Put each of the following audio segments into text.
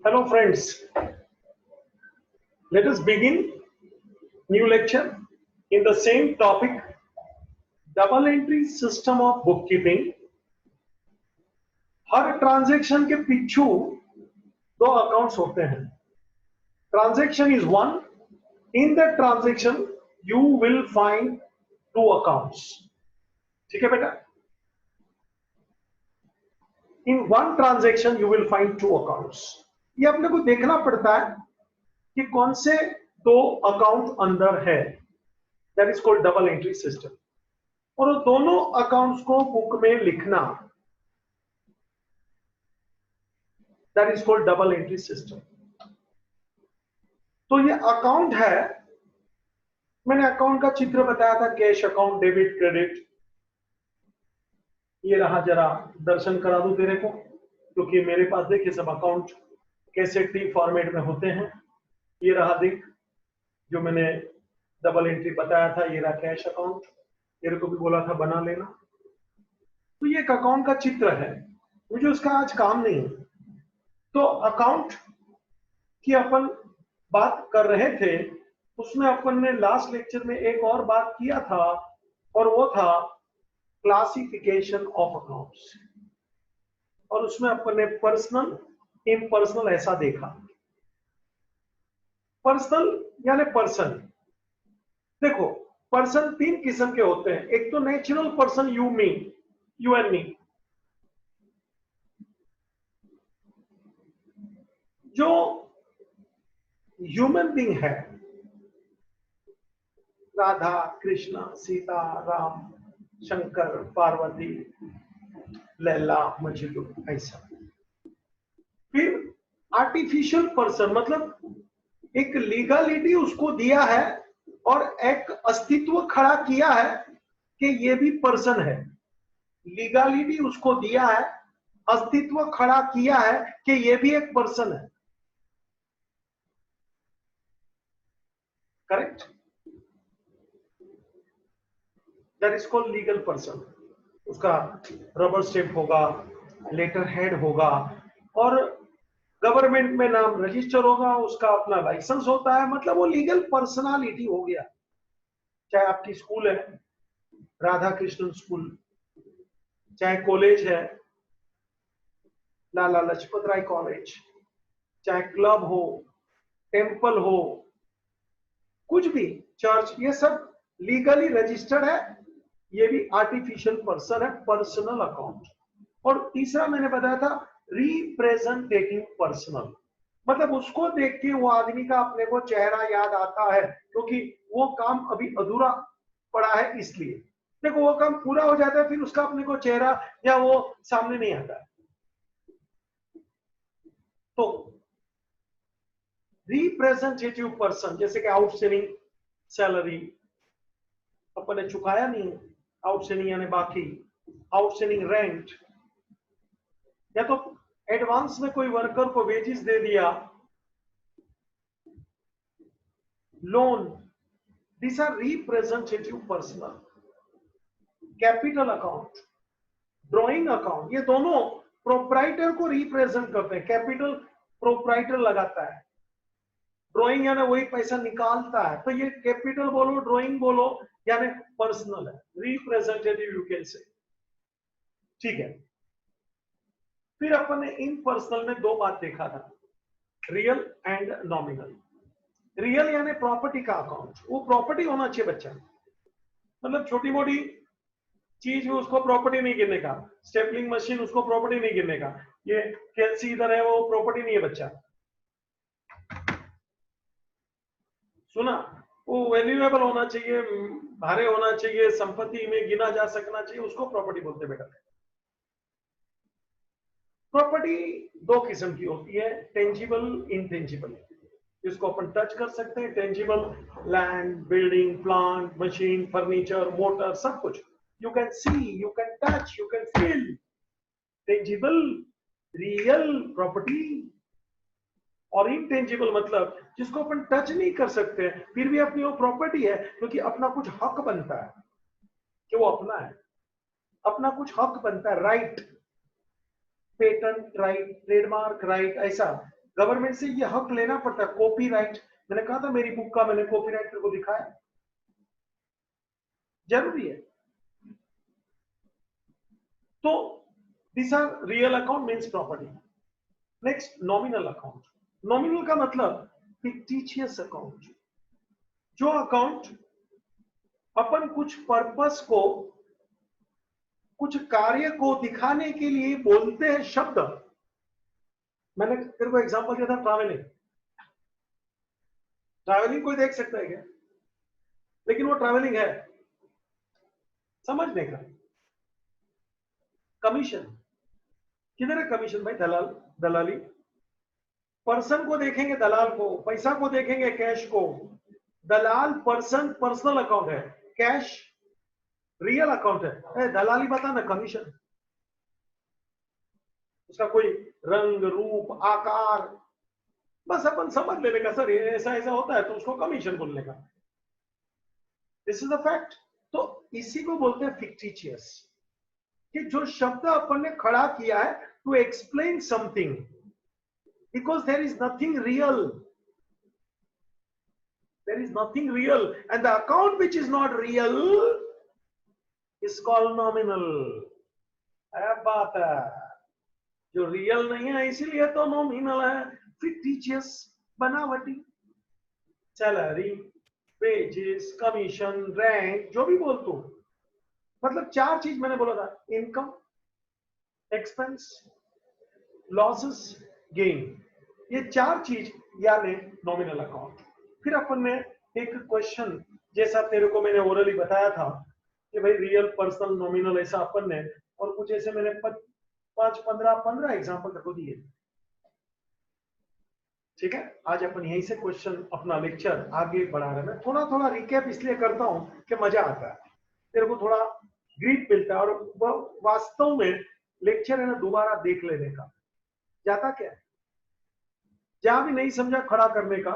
Hello friends, let us begin new lecture in the same topic, double entry system of bookkeeping. हर transaction के पीछू दो accounts होते हैं. Transaction is one. In that transaction you will find two accounts. ठीक है बेटा? In one transaction you will find two accounts. ये अपने को देखना पड़ता है कि कौन से दो अकाउंट अंदर है. That is called double entry system. और दोनों अकाउंट्स को बुक में लिखना, that is called double entry system. तो ये अकाउंट है. मैंने अकाउंट का चित्र बताया था, कैश अकाउंट, डेबिट, क्रेडिट. ये रहा, जरा दर्शन करा दूं तेरे को, क्योंकि मेरे पास देखिए सब अकाउंट कैसे टी फॉर्मेट में होते हैं. ये रहा देख, जो मैंने डबल एंट्री बताया था. ये रहा कैश अकाउंट. तेरे को भी बोला था बना लेना. तो ये एक अकाउंट का चित्र है. मुझे उसका आज काम नहीं है. तो अकाउंट की अपन बात कर रहे थे. उसमें अपन ने लास्ट लेक्चर में एक और बात किया था, और वो था क्लासिफिकेशन ऑफ अकाउंट्स. और उसमें अपन ने पर्सनल, इम्पर्सनल ऐसा देखा. पर्सनल यानी पर्सन. देखो, पर्सन तीन किस्म के होते हैं. एक तो natural person, you me, you and me. जो ह्यूमन बीइंग है, राधा कृष्ण, सीता राम, शंकर पार्वती, लैला मजनू, ऐसा. फिर आर्टिफिशियल पर्सन, मतलब एक लीगलिटी उसको दिया है और एक अस्तित्व खड़ा किया है कि ये भी पर्सन है. लीगलिटी उसको दिया है, अस्तित्व खड़ा किया है कि ये भी एक पर्सन है. Correct? That is called legal person. उसका रबर स्टैम्प होगा, लेटर हेड होगा, और गवर्नमेंट में नाम रजिस्टर होगा, उसका अपना लाइसेंस होता है. मतलब वो लीगल पर्सनालिटी हो गया. चाहे आपकी स्कूल है, राधा कृष्ण स्कूल, चाहे कॉलेज है, लाला लजपत राय कॉलेज, चाहे क्लब हो, टेंपल हो, कुछ भी, चर्च, ये सब लीगली रजिस्टर्ड है. ये भी आर्टिफिशियल पर्सन है, पर्सनल अकाउंट. और तीसरा मैंने बताया था रिप्रेजेंटेटिव पर्सनल. मतलब उसको देख के वो आदमी का अपने को चेहरा याद आता है, क्योंकि वो काम अभी अधूरा पड़ा है. इसलिए देखो, वो काम पूरा हो जाता है, फिर उसका अपने को चेहरा या वो सामने नहीं आता है. तो रिप्रेजेंटेटिव पर्सन, जैसे कि आउटस्टैंडिंग सैलरी अपन ने चुकाया नहीं, आउटस्टैंडिंग यानी बाकी, आउटस्टैंडिंग रेंट, या तो एडवांस में कोई वर्कर को वेजेस दे दिया, loan. These are representative personal. Capital account, drawing account, ये दोनों प्रोप्राइटर को रिप्रेजेंट करते हैं. कैपिटल प्रोप्राइटर लगाता है, ड्रॉइंग यानी वही पैसा निकालता है. तो ये कैपिटल बोलो, ड्रॉइंग बोलो, यानी पर्सनल है, रिप्रेजेंटेटिव यू कैन से. ठीक है. फिर अपन ने इम्पर्सनल में दो बात देखा था, रियल एंड नॉमिनल. रियल यानी प्रॉपर्टी का अकाउंट. वो प्रॉपर्टी होना चाहिए बच्चा. मतलब छोटी मोटी चीज में उसको प्रॉपर्टी नहीं गिनने का. स्टेपलिंग मशीन, उसको प्रॉपर्टी नहीं गिनने का. ये कैलसी इधर है, वो प्रॉपर्टी नहीं है बच्चा. सुना? वो वैल्यूएबल होना चाहिए, भारे होना चाहिए, संपत्ति में गिना जा सकना चाहिए, उसको प्रॉपर्टी बोलते बेटा. प्रॉपर्टी दो किस्म की होती है, टेंजिबल, इनटेंजिबल. इसको अपन टच कर सकते हैं. Tangible, land, building, plant, machine, furniture, motor, सब कुछ. You can see, you can touch, you can feel. Tangible, real property. और इनटेंजिबल मतलब जिसको अपन टच नहीं कर सकते, फिर भी अपनी वो प्रॉपर्टी है, क्योंकि अपना कुछ हक बनता है कि वो अपना है. अपना कुछ हक बनता है, right, patent right, trademark right, ऐसा. गवर्नमेंट से ये हक लेना पड़ता है, कॉपीराइट। मैंने कहा था मेरी बुक का मैंने कॉपीराइट तेरे को दिखाया, जरूरी है। तो this are real account means property. Next nominal account. Nominal का मतलब फिक्टिशियस अकाउंट, जो अकाउंट अपन कुछ पर्पस को, कुछ कार्य को दिखाने के लिए बोलते हैं शब्द। मैंने तेरे को एग्जांपल दिया था ट्रैवलिंग। ट्रैवलिंग कोई देख सकता है क्या? लेकिन वो ट्रैवलिंग है, समझने का। कमीशन किधर है? कमीशन भाई, दलाल, दलाली। पर्सन को देखेंगे दलाल को, पैसा को देखेंगे कैश को। दलाल पर्सन पर्सनल अकाउंट है, कैश रियल अकाउंट है। दलाली बता ना, कमीशन। उसका कोई रंग रूप आकार, बस अपन समझ लेने का, सर ये ऐसा ऐसा होता है तो उसको कमीशन बोलने का। This is the fact. तो इसी को बोलते हैं फिक्टिशियस, कि जो शब्द अपन ने खड़ा किया है to explain something, because there is nothing real, there is nothing real, and the account which is not real is called nominal। अब बात है, जो रियल नहीं है इसीलिए तो नॉमिनल है। फिक्टिशियस, बनावटी। सैलरी, वेजेस, कमीशन, रैंक, जो भी बोल तू, मतलब चार चीज मैंने बोला था, इनकम, एक्सपेंस, लॉसेस, गेन। ये चार चीज यानी नॉमिनल अकाउंट। फिर अपन ने एक क्वेश्चन, जैसा तेरे को मैंने ओरली बताया था कि भाई रियल, पर्सनल, नॉमिनल, ऐसा अपन ने, और कुछ ऐसे मैंने 5-15 एग्जांपल तेरे को दिए। ठीक है, आज अपन यहीं से क्वेश्चन अपना लेक्चर आगे बढ़ा रहे हैं। मैं थोड़ा थोड़ा रिकैप इसलिए करता हूं कि मजा आता है, तेरे को थोड़ा ग्रिप मिलता है, और वास्तव में लेक्चर है ना दोबारा देख लेने का जाता क्या है, जहां भी नहीं समझा खड़ा करने का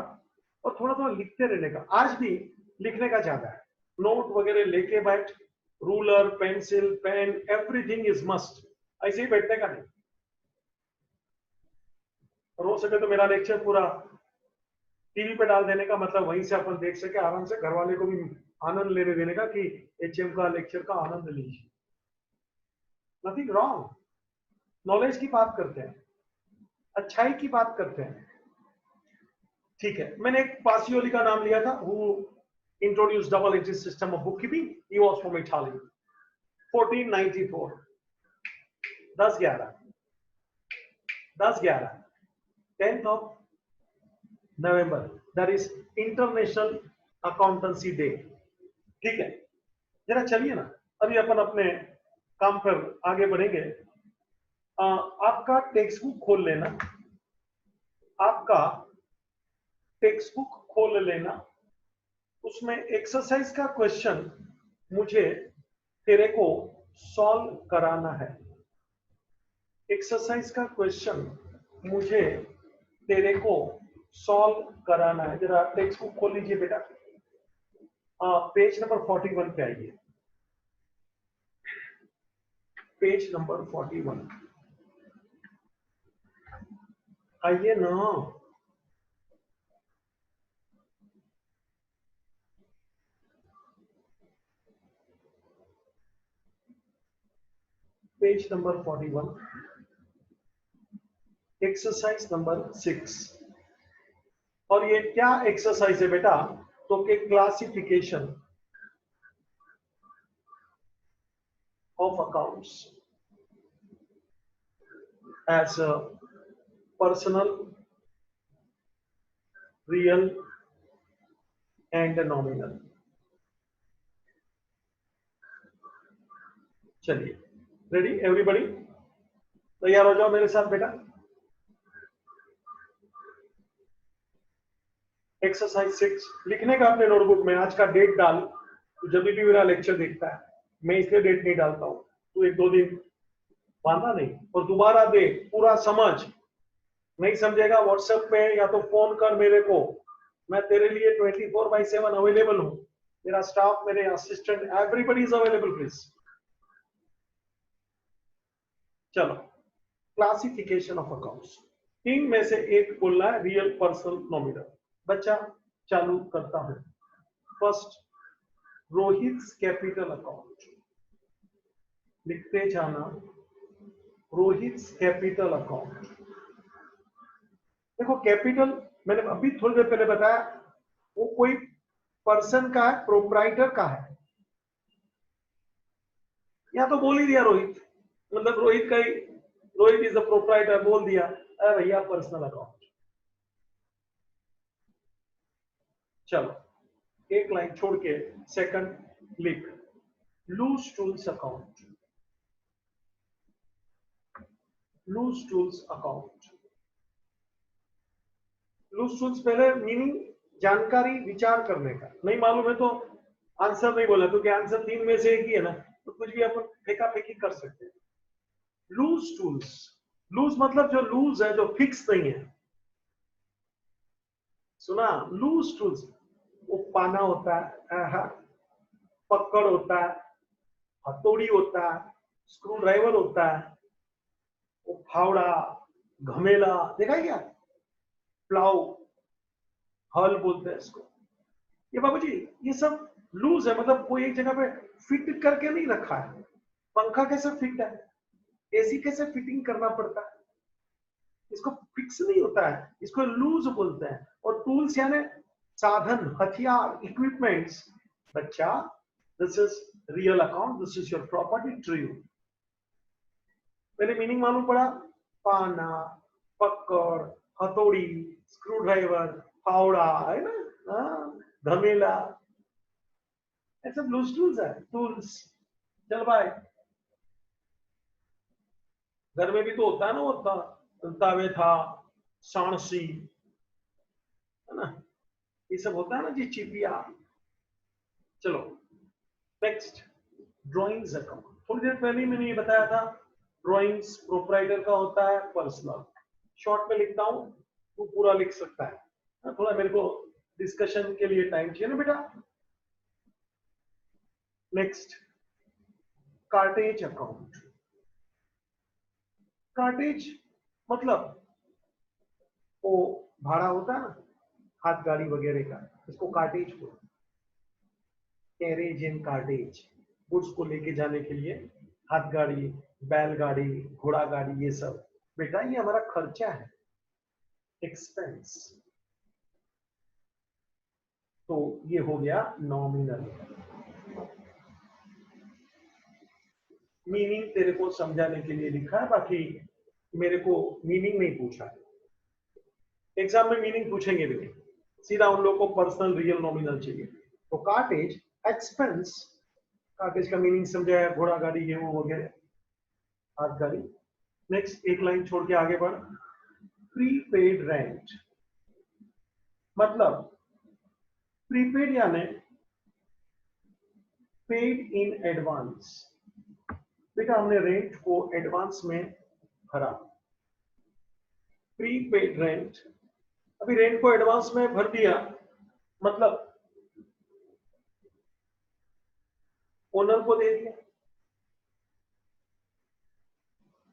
और थोड़ा थोड़ा लिखते रहने का। आज भी लिखने का ज्यादा है, नोट वगैरह लेके बैठ, ruler, pencil, pen, everything is must. ऐसे ही बैठने का नहीं। और हो सके तो मेरा लेक्चर पूरा टीवी पे डाल देने का, मतलब वहीं से अपन देख सके आराम से, घर वाले को भी आनंद लेने देने का कि एचएम का लेक्चर का आनंद लीजिए। नथिंग रॉन्ग, नॉलेज की बात करते हैं, अच्छाई की बात करते हैं। ठीक है, मैंने एक पासियोली का नाम लिया था, who introduce double entry system of book keeping. He was from Italy, 1494। 10/11 10/11 10th of November, that is international accountancy day. ठीक है, जरा चलिए ना, अभी अपन अपने काम पर आगे बढ़ेंगे। आपका टेक्स्ट बुक खोल लेना, आपका टेक्स्ट बुक खोल लेना, उसमें एक्सरसाइज का क्वेश्चन मुझे तेरे को सॉल्व कराना है। एक्सरसाइज का क्वेश्चन मुझे तेरे को सॉल्व कराना है। जरा टेक्स्ट बुक खोल लीजिए बेटा, पेज नंबर 41 पे आइए। पेज नंबर 41 आइए ना। Page number 41, exercise number 6। और ये क्या एक्सरसाइज है बेटा? तो के classification of accounts as personal, real and nominal. चलिए, रेडी एवरीबॉडी? तैयार हो जाओ मेरे साथ बेटा। एक्सरसाइज 6 लिखने का अपने नोटबुक में। आज का डेट डाल, तो जब भी मेरा लेक्चर देखता है, मैं इसलिए डेट नहीं डालता हूं, तो 1-2 दिन बांधा नहीं, और दोबारा दे, पूरा समझ। नहीं समझेगा व्हाट्सएप पे या तो फोन कर मेरे को, मैं तेरे लिए 24/7 अवेलेबल हूं। मेरा स्टाफ, मेरे assistant, everybody is available please. चलो, क्लासिफिकेशन ऑफ अकाउंट्स। तीन में से एक बोलना है रियल पर्सनल नॉमिनल। बच्चा चालू करता है। फर्स्ट, रोहित कैपिटल अकाउंट, लिखते जाना रोहित कैपिटल अकाउंट। देखो कैपिटल मैंने अभी थोड़ी देर पहले बताया वो कोई पर्सन का है, प्रोप्राइटर का है। या तो बोल ही दिया रोहित, मतलब रोहित का ही, रोहित इज द प्रोप्राइटर बोल दिया, अरे भैया पर्सनल अकाउंट। चलो एक लाइन छोड़ के सेकंड लिख, loose tools account, loose tools account. Loose tools पहले मीनिंग जानकारी विचार करने का, नहीं मालूम है तो आंसर नहीं बोला, क्योंकि आंसर तीन में से एक ही है ना, तो कुछ भी अपन फेंका फेंकी कर सकते हैं। लूज टूल्स, लूज मतलब जो लूज है, जो फिक्स नहीं है। सुना, लूज टूल्स, वो पाना होता है, पकड़ होता है, हथौड़ी होता है, स्क्रू ड्राइवर होता है, वो फावड़ा, घमेला, देखा क्या, प्लाउ, हल बोलते हैं इसको। ये बाबूजी ये सब लूज है, मतलब कोई एक जगह पे फिट करके नहीं रखा है। पंखा कैसे फिट है, एसी कैसे फिटिंग करना पड़ता है, इसको फिक्स नहीं होता है, इसको लूज बोलते हैं। और टूल्स यानी साधन, हथियार, इक्विपमेंट्स। बच्चा this is real account, this is your property true. पहले मीनिंग मालूम पड़ा, पाना, पकड़, हथौड़ी, स्क्रू ड्राइवर, फावड़ा, है ना, धमेला, ऐसे लूज टूल्स है, टूल्स। चल भाई, घर में भी तो होता है ना, वो तावे था, सांसी, है ना, ये सब होता है ना जी, चिपिया। चलो नेक्स्ट, ड्राइंग्स अकाउंट। थोड़ी देर पहले ही मैंने ये बताया था, ड्राइंग्स प्रोप्राइटर का होता है, पर्सनल। शॉर्ट में लिखता हूं, तू पूरा लिख सकता है, थोड़ा मेरे को डिस्कशन के लिए टाइम चाहिए ना बेटा। Next, cartridge account. कार्टेज मतलब वो भाड़ा होता है ना, हाथ गाड़ी वगैरह का, इसको कार्टेज बोलते हैं। कैरेज एंड कार्टेज, गुड्स को लेके जाने के लिए हाथ गाड़ी, बैलगाड़ी, घोड़ा गाड़ी, ये सब बेटा ये हमारा खर्चा है, एक्सपेंस। तो ये हो गया नॉमिनल। मीनिंग तेरे को समझाने के लिए लिखा है, बाकी मेरे को मीनिंग नहीं पूछा है। एग्जाम में मीनिंग पूछेंगे भी नहीं, सीधा उन लोगों को पर्सनल रियल नॉमिनल चाहिए। तो कार्टेज एक्सपेंस, कार्टेज का मीनिंग समझाया, घोड़ा गाड़ी, गेहूं वगैरह, हाथ गाड़ी। नेक्स्ट एक लाइन छोड़ के आगे बढ़, प्रीपेड रेंट मतलब प्रीपेड यानी पेड इन एडवांस। बेटा हमने रेंट को एडवांस में भरा, प्रीपेड रेंट। अभी रेंट को एडवांस में भर दिया मतलब ओनर को दे दिया,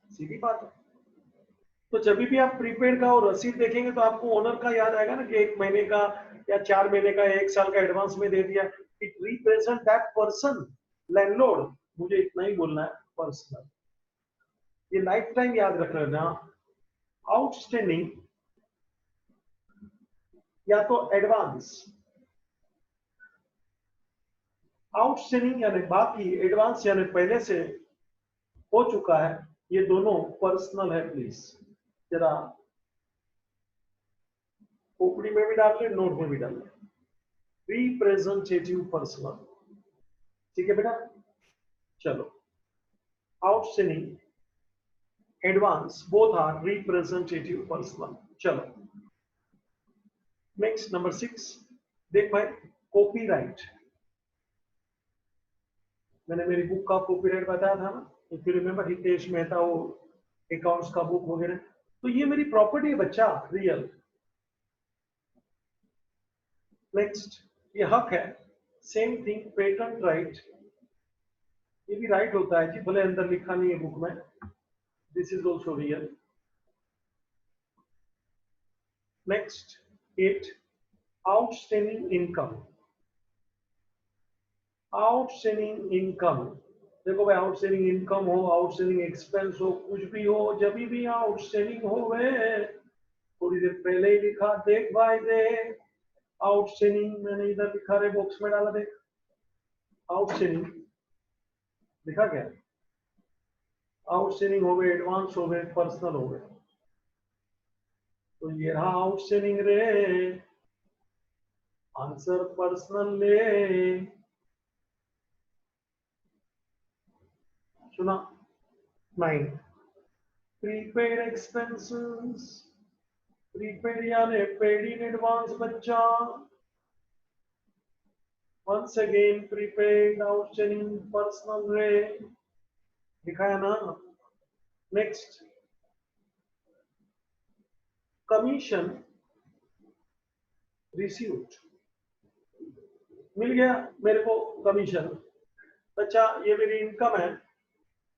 सीधी बात है। तो जब भी आप प्रीपेड का और रसीद देखेंगे तो आपको ओनर का याद आएगा ना, कि एक महीने का या 4 महीने का या 1 साल का एडवांस में दे दिया। It represent that person, landlord. मुझे इतना ही बोलना है, पर्सनल। ये लाइफ टाइम याद रख लेना। आउटस्टैंडिंग या तो एडवांस, आउटस्टैंडिंग यानी बाकी, एडवांस यानी पहले से हो चुका है, ये दोनों पर्सनल है। प्लीज जरा खोपड़ी में भी डाल ले, नोट में भी डाल ले, रिप्रेजेंटेटिव पर्सनल। ठीक है बेटा, चलो outstanding, advance, both are representative personal. चलो नेक्स्ट नंबर 6 देख भाई, कॉपीराइट। मैंने मेरी बुक का कॉपीराइट बताया था ना, if you remember, Hitesh Mehta, वो अकाउंट्स का बुक वगैरह, तो ये मेरी प्रॉपर्टी है बच्चा, रियल। नेक्स्ट, ये हक है, सेम थिंग, पेटेंट राइट, ये भी राइट होता है जी, भले अंदर लिखा नहीं है बुक में, this is also real. Next 8, outstanding income. Outstanding income, देखो भाई, आउटस्टैंडिंग इनकम हो, आउटस्टैंडिंग एक्सपेंस हो, कुछ भी हो, जब भी आउटस्टैंडिंग हो गए, थोड़ी देर पहले ही लिखा, देख भाई देख, आउटस्टैंडिंग मैंने इधर लिखा रे, बॉक्स में डाला, देख आउटस्टैंडिंग लिखा क्या, आउटस्टैंडिंग हो गए, एडवांस हो गए, पर्सनल हो गए, तो ये रहा आउटस्टैंडिंग रे, आंसर पर्सनल ले, सुना। 9, प्रीपेड एक्सपेंसेस, प्रीपेड यानी पेड इन एडवांस बच्चा, once again prepaid outstanding personal रे, लिखा है ना। नेक्स्ट, कमीशन रिसीव्ड, मिल गया मेरे को कमीशन, बच्चा ये मेरी इनकम है,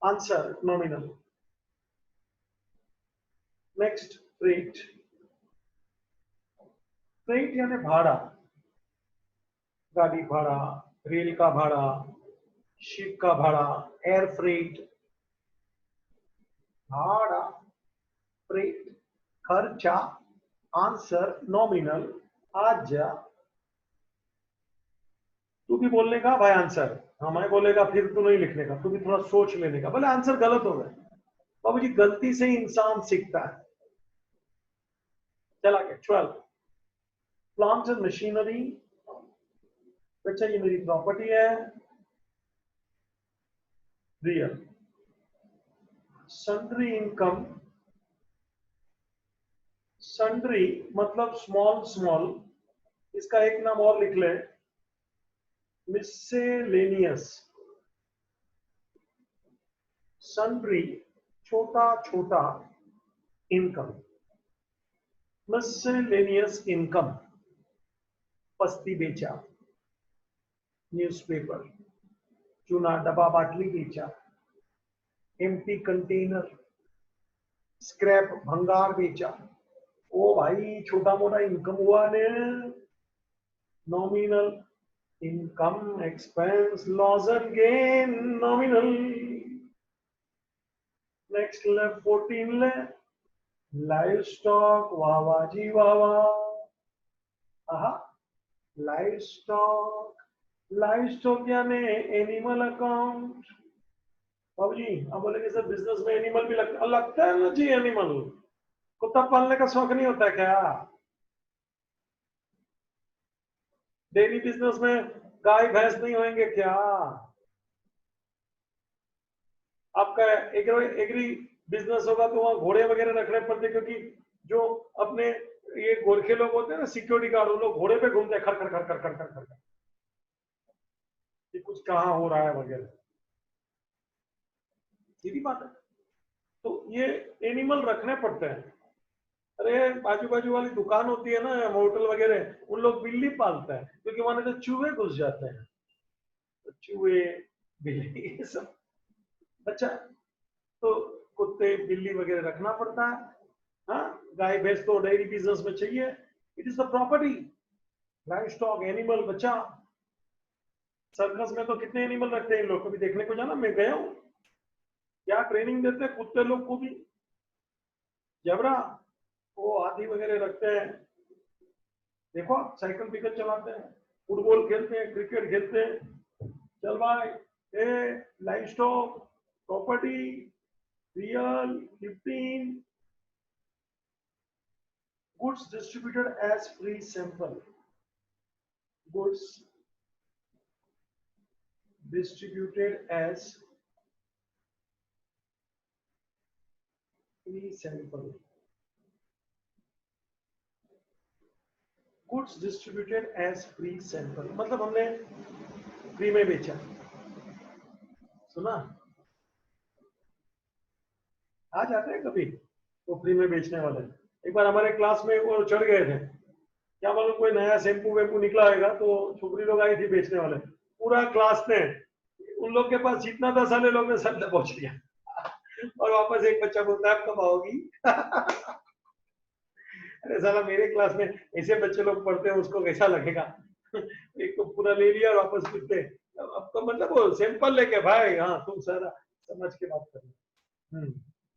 answer nominal. Next, freight, freight यानी भाड़ा, गाड़ी भाड़ा, रेल का भाड़ा, शिप का भाड़ा, एयर फ्रेट, भाड़ा, फ्रेट, खर्चा, आंसर नॉमिनल। आज जा तू भी बोलने का भाई आंसर, हाँ मैं बोलेगा फिर तू नहीं लिखने का, तू भी थोड़ा सोच लेने का, भले आंसर गलत हो गए, बाबू जी गलती से ही इंसान सीखता है। चला गया 12, प्लांट एंड मशीनरी, बच्चा ये मेरी प्रॉपर्टी है, रियल। सन्ड्री इनकम, सन्ड्री मतलब स्मॉल स्मॉल, इसका एक नाम और लिख ले, मिससेलेनियस। सन्ड्री छोटा छोटा इनकम, मिससेलेनियस इनकम, पस्ती बेचा, न्यूज़पेपर, चूना डब्बा बाटली बेचा, एम्प्टी कंटेनर, स्क्रैप भंगार बेचा, ओ भाई छोटा मोटा इनकम हुआ ने, nominal income, expense, loss and gain, nominal. Next ले 14 ले, लाइव स्टॉक, वाह वाह जी वाह वाह, लाइव स्टॉक, लाइव स्टॉक यानी एनिमल अकाउंट। बाबू जी अब बोलेंगे सर बिजनेस में एनिमल भी लगता है ना जी, एनिमल, कुत्ता पालने का शौक नहीं होता क्या? डेयरी बिजनेस में गाय भैंस नहीं होंगे क्या? आपका एग्री बिजनेस होगा तो वहां घोड़े वगैरह रखने पड़ते, क्योंकि जो अपने ये गोरखे लोग होते हैं ना, सिक्योरिटी गार्ड, वो लोग घोड़े पे घूमते हैं, खर खर खर खर खर खर खर, कि कुछ कहाँ हो रहा है वगैरह, सीधी बात है। तो ये एनिमल रखने पड़ते हैं। अरे बाजू बाजू वाली दुकान होती है ना, होटल वगैरह, उन लोग बिल्ली पालते हैं, क्योंकि वहां तो चूहे घुस जाते हैं, तो चूहे बिल्ली ये सब, अच्छा, तो कुत्ते बिल्ली वगैरह रखना पड़ता है। हाँ, गाय भैंस तो डेयरी बिजनेस में चाहिए, it is the property, live stock, animal, बच्चा। सर्कस में तो कितने एनिमल रखते हैं इन लोग, कभी देखने को जाना, मैं गया हूँ, क्या ट्रेनिंग देते हैं कुत्ते लोग को भी, जबरा, वो हाथी वगैरह रखते हैं, देखो साइकिल पिकल चलाते हैं, फुटबॉल खेलते हैं, क्रिकेट खेलते हैं, चल भाई, a live stock, property, real 15, goods distributed as free sample, goods distributed as free sample, goods distributed as free sample मतलब हमने फ्री में बेचा, सुना? आ जाते हैं कभी तो फ्री में बेचने वाले, एक बार हमारे क्लास में वो चढ़ गए थे, क्या मालूम कोई नया शैम्पू वैम्पू निकला होगा, तो छोकरी लोग आई थी बेचने वाले, पूरा क्लास ने, उन लोग के पास जितना था साले लोग ने सब पहुंच लिया और वापस एक बच्चा बोलता है कब आओगी अरे साला मेरे क्लास में ऐसे बच्चे लोग पढ़ते हैं, उसको कैसा लगेगा? एक तो पूरा ले लिया और वापस लिखते। अब तो मतलब वो सैंपल लेके भाई, हाँ तुम सारा समझ के बात कर।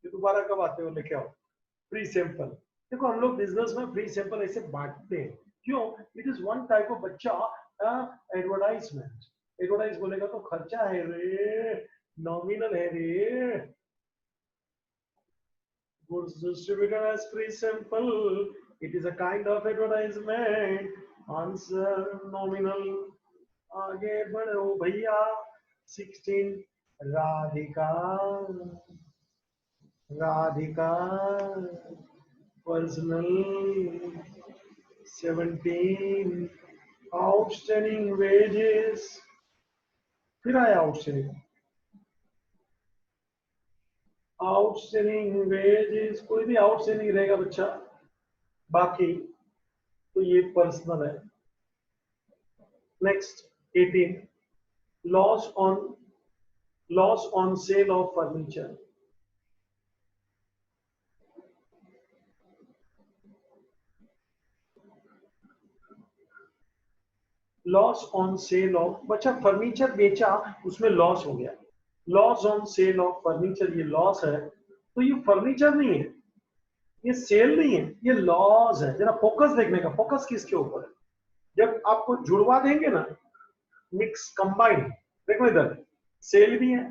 ये दोबारा कब आते हो लेके आओ फ्री सैंपल। देखो हम लोग बिजनेस में फ्री सैंपल ऐसे बांटते हैं, क्यों? It is one type of बच्चा एडवर्टाइजमेंट। एडवर्टाइज बोलेगा तो खर्चा है रे, नॉमिनल है रे। Goods distributed as free sample, it is a kind of advertisement. Answer nominal. आगे बढ़ो भैया। 16 Radhika, Radhika personal. 17 outstanding wages. फिर आया आउटस्टैंडिंग, आउटस्टैंडिंग वेजेस, कोई भी आउटस्टैंडिंग रहेगा बच्चा, बाकी तो ये पर्सनल है। Next 18 loss on sale of furniture. Loss on sale of, बच्चा फर्नीचर बेचा उसमें लॉस हो गया। Loss on sale of furniture, ये लॉस है, तो ये फर्नीचर नहीं है, ये सेल नहीं है, ये लॉस है। जरा फोकस देखने का, फोकस किसके ऊपर है? जब आपको जुड़वा देंगे ना, मिक्स कंबाइन, देखो इधर सेल भी है,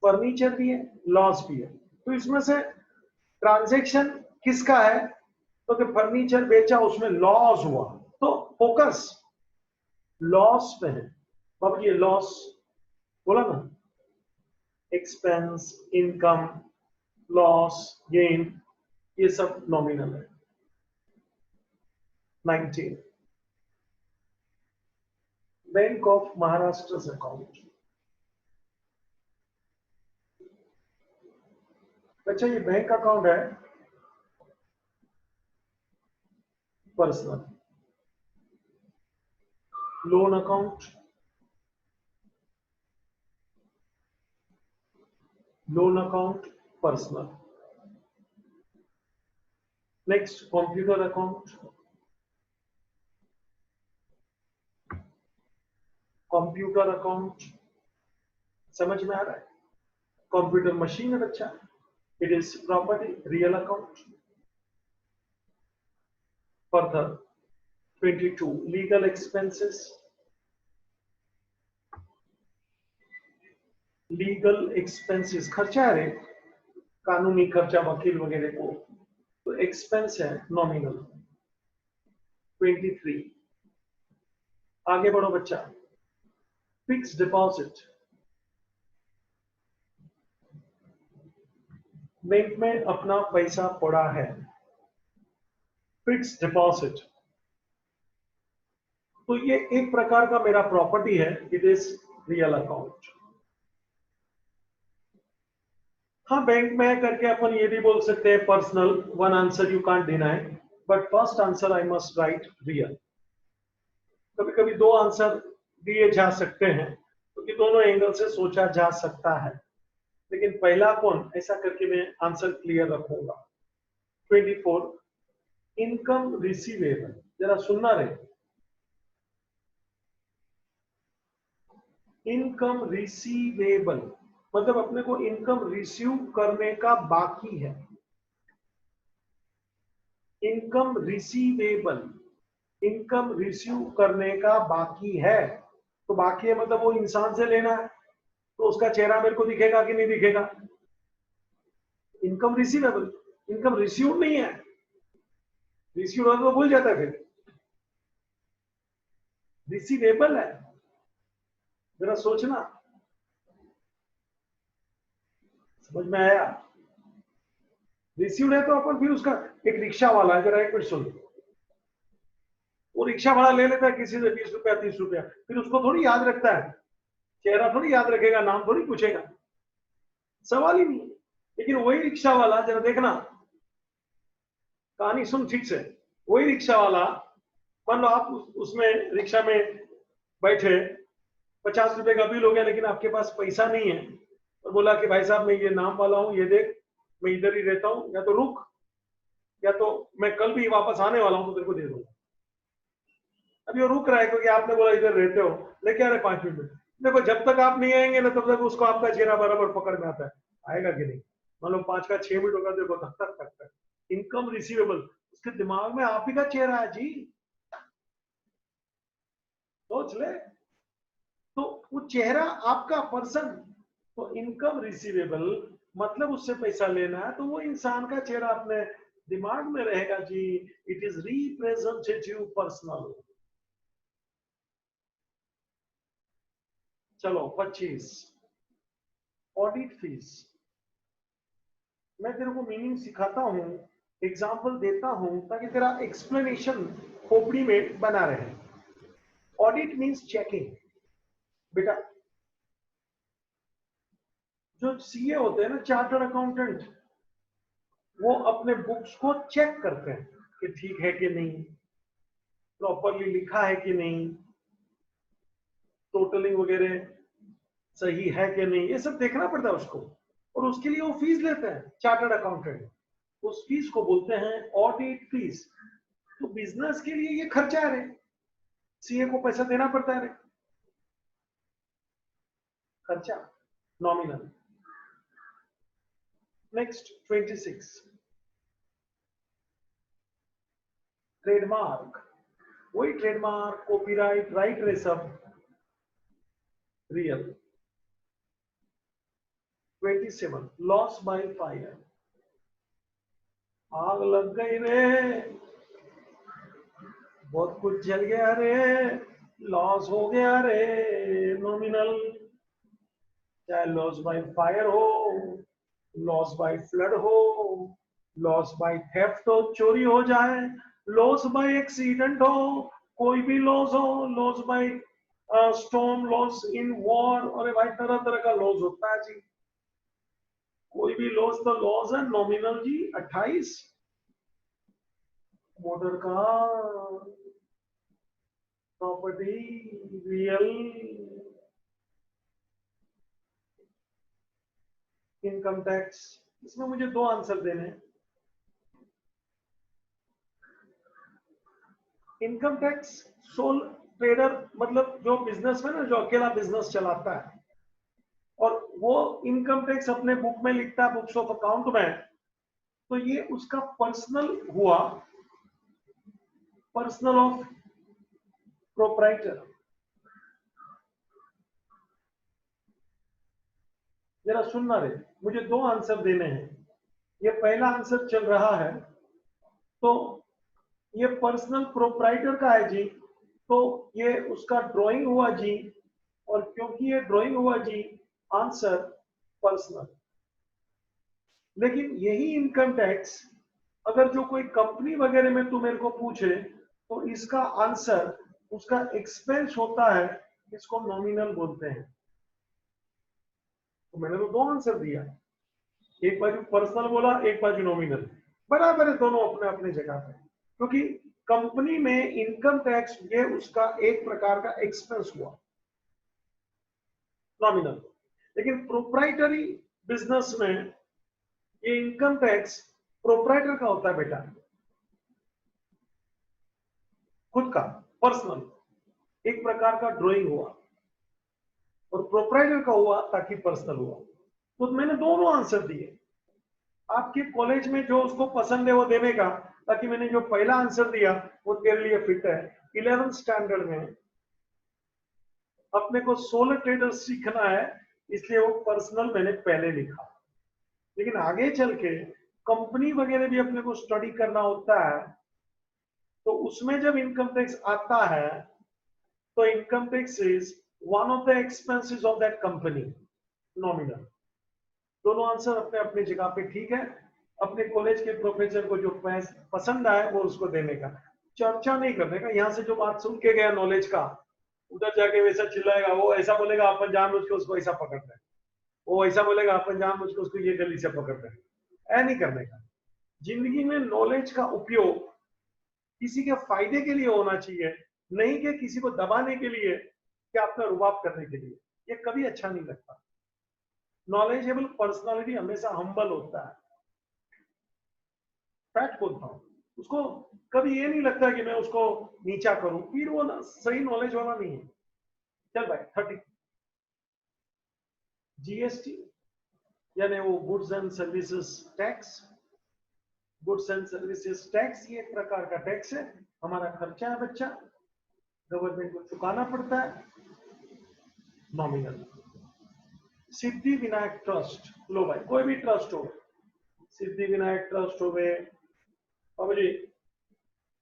फर्नीचर भी है, लॉस भी है, तो इसमें से ट्रांजैक्शन किसका है? तो कि फर्नीचर बेचा उसमें लॉस हुआ, तो फोकस लॉस पे है। बाबू ये लॉस बोला ना, एक्सपेंस, इनकम, लॉस, गेन, ये सब नॉमिनल है। 19 बैंक ऑफ महाराष्ट्र अकाउंट। अच्छा ये बैंक अकाउंट है personal. Loan account, loan account personal. Next computer account, computer account समझ में आ रहा है? कंप्यूटर मशीन है बच्चा, it is property, real account. Further 22 legal expenses. Legal expenses खर्चा है रे, कानूनी खर्चा, वकील वगैरह को, तो एक्सपेंस है नॉमिनल। 23 आगे बढ़ो बच्चा। फिक्स डिपॉजिट, बैंक में अपना पैसा पड़ा है, फिक्स डिपॉजिट, तो ये एक प्रकार का मेरा प्रॉपर्टी है, इट इज रियल अकाउंट। हाँ बैंक में करके अपन ये भी बोल सकते हैं personal, one answer you can't deny, but first answer I must write real. कभी कभी दो आंसर दिए जा सकते हैं, क्योंकि दोनों एंगल से सोचा जा सकता है, लेकिन पहला कौन, ऐसा करके मैं आंसर क्लियर रखूंगा। 24 इनकम रिसीवेबल, जरा सुनना रहे, इनकम रिसीवेबल मतलब अपने को इनकम रिसीव करने का बाकी है। इनकम रिसीवेबल, इनकम रिसीव करने का बाकी है, तो बाकी है मतलब वो इंसान से लेना है, तो उसका चेहरा मेरे को दिखेगा कि नहीं दिखेगा? इनकम रिसीवेबल, इनकम रिसीव नहीं है, रिसीव तो भूल जाता है, फिर रिसीवेबल है। जरा सोचना, समझ में आया? रिसीव्ड है तो अपन फिर उसका, एक रिक्शा वाला है, जरा एक मिनट सुन, वो रिक्शा भाड़ा ले लेता है किसी से 20 रुपया 30 रुपया, फिर उसको थोड़ी याद रखता है, चेहरा थोड़ी याद रखेगा, नाम थोड़ी पूछेगा, सवाल ही नहीं। लेकिन वही रिक्शा वाला, जरा देखना, कहानी सुन ठीक से, वही रिक्शा वाला, मान लो आप उसमें रिक्शा में बैठे, 50 रुपए का बिल हो गया, लेकिन आपके पास पैसा नहीं है, और बोला कि भाई साहब मैं ये नाम वाला हूं, ये देख मैं इधर ही रहता हूं, या तो रुक, या तो मैं कल भी वापस आने वाला हूं तो तेरे को दे दूंगा। अभी वो रुक रहा है क्योंकि आपने बोला इधर रहते हो, लेके आ रहे 5 मिनट में। देखो जब तक आप नहीं आएंगे ना तब तक उसको आपका चेहरा बराबर पकड़ में आता है, आएगा कि नहीं। मान लो 5 का 6 मिनट होगा, देखो तक तक तक तक इनकम रिसीवेबल, उसके दिमाग में आप ही का चेहरा है जी, सोच ले। तो वो चेहरा आपका पर्सन, तो इनकम रिसीवेबल मतलब उससे पैसा लेना है, तो वो इंसान का चेहरा अपने दिमाग में रहेगा जी। It is representative personal. चलो 25, ऑडिट फीस। मैं तेरे को मीनिंग सिखाता हूं, एग्जाम्पल देता हूं ताकि तेरा एक्सप्लेनेशन खोपड़ी में बना रहे। Audit means checking. बेटा जो सीए होते हैं ना, चार्टर्ड अकाउंटेंट, वो अपने बुक्स को चेक करते हैं कि ठीक है कि नहीं, प्रॉपरली लिखा है कि नहीं, टोटलिंग वगैरह सही है कि नहीं, ये सब देखना पड़ता है उसको। और उसके लिए वो फीस लेते हैं चार्टर्ड अकाउंटेंट, उस फीस को बोलते हैं ऑडिट फीस। तो बिजनेस के लिए ये खर्चा है रे, सीए को पैसा देना पड़ता है रे, खर्चा नॉमिनल। Next 26, trademark. वही ट्रेडमार्क, कॉपीराइट, राइट, रे सब रियल। 27, loss by fire. आग लग गई रे, बहुत कुछ जल गया रे, लॉस हो गया रे, नॉमिनल। चाहे लॉस बाय फायर हो, लॉस बाय फ्लड हो, लॉस बाय थेफ्ट हो, चोरी हो जाए, लॉस बाय एक्सीडेंट हो, कोई भी लॉस हो, loss by storm, loss in war, और भाई तरह तरह का लॉस होता है जी। कोई भी लॉस तो लॉस है, नॉमिनल जी। 28, मोटर का, प्रॉपर्टी, रियल। इनकम टैक्स, इसमें मुझे 2 आंसर देने हैं। इनकम टैक्स, सोल ट्रेडर मतलब जो बिजनेसमैन है, जो अकेला बिजनेस चलाता है और वो इनकम टैक्स अपने बुक में लिखता है, बुक्स ऑफ अकाउंट में, तो ये उसका पर्सनल हुआ, पर्सनल ऑफ प्रोप्राइटर। जरा सुनना रे, मुझे 2 आंसर देने हैं। ये पहला आंसर चल रहा है, तो ये पर्सनल प्रोप्राइटर का है जी, तो ये उसका ड्राइंग हुआ जी, और क्योंकि ये ड्राइंग हुआ जी, आंसर पर्सनल। लेकिन यही इनकम टैक्स अगर जो कोई कंपनी वगैरह में तू मेरे को पूछे, तो इसका आंसर उसका एक्सपेंस होता है, इसको नॉमिनल बोलते हैं। तो मैंने तो 2 आंसर दिया, एक बाजू पर्सनल बोला, एक बाजू नॉमिनल, बराबर है दोनों अपने अपने जगह पे। क्योंकि कंपनी में इनकम टैक्स ये उसका एक प्रकार का एक्सपेंस हुआ, नॉमिनल। लेकिन प्रोप्राइटरी बिजनेस में ये इनकम टैक्स प्रोप्राइटर का होता है बेटा, खुद का, पर्सनल, एक प्रकार का ड्राइंग हुआ, और प्रोप्राइटर का हुआ ताकि पर्सनल हुआ। तो मैंने दोनों आंसर दिए, आपके कॉलेज में जो उसको पसंद है वो देने का, ताकि मैंने जो पहला आंसर दिया वो तेरे लिए फिट है। 11th स्टैंडर्ड में अपने को सोलर ट्रेडर सीखना है, इसलिए वो पर्सनल मैंने पहले लिखा। लेकिन आगे चल के कंपनी वगैरह भी अपने को स्टडी करना होता है, तो उसमें जब इनकम टैक्स आता है, तो income tax is one of the expenses of that company, nominal. दोनों आंसर अपने अपनी जगह पे ठीक है। अपने कॉलेज के प्रोफेसर को जो पसंद आए वो उसको देने का, चर्चा नहीं करने का। यहाँ से जो बात सुन के गया नॉलेज का, उधर जाके वैसा चिल्लाएगा, वो ऐसा बोलेगा अपन जानबूझ के उसको ऐसा पकड़ रहे हैं, वो ऐसा बोलेगा अपन जानबूझ के उसको ये गली से पकड़ रहे हैं। ऐ नहीं करने का। जिंदगी में नॉलेज का उपयोग किसी के फायदे के लिए होना चाहिए, नहीं कि किसी को दबाने के लिए, कि अपना रुबाब करने के लिए। ये कभी अच्छा नहीं लगता। नॉलेजेबल पर्सनालिटी हमेशा हम्बल होता है। फैक्ट बोलता हूँ, उसको कभी ये नहीं लगता कि मैं उसको नीचा करूं, फिर वो ना सही नॉलेज वाला नहीं है। चल भाई 30 जीएसटी यानी वो goods and services tax. Goods and services tax ये एक प्रकार का टैक्स है, हमारा खर्चा है बच्चा, गवर्नमेंट को चुकाना पड़ता है, नॉमिनल। सिद्धि विनायक ट्रस्ट, लो भाई कोई भी ट्रस्ट हो, सिद्धि विनायक ट्रस्ट हो गए, बाबू जी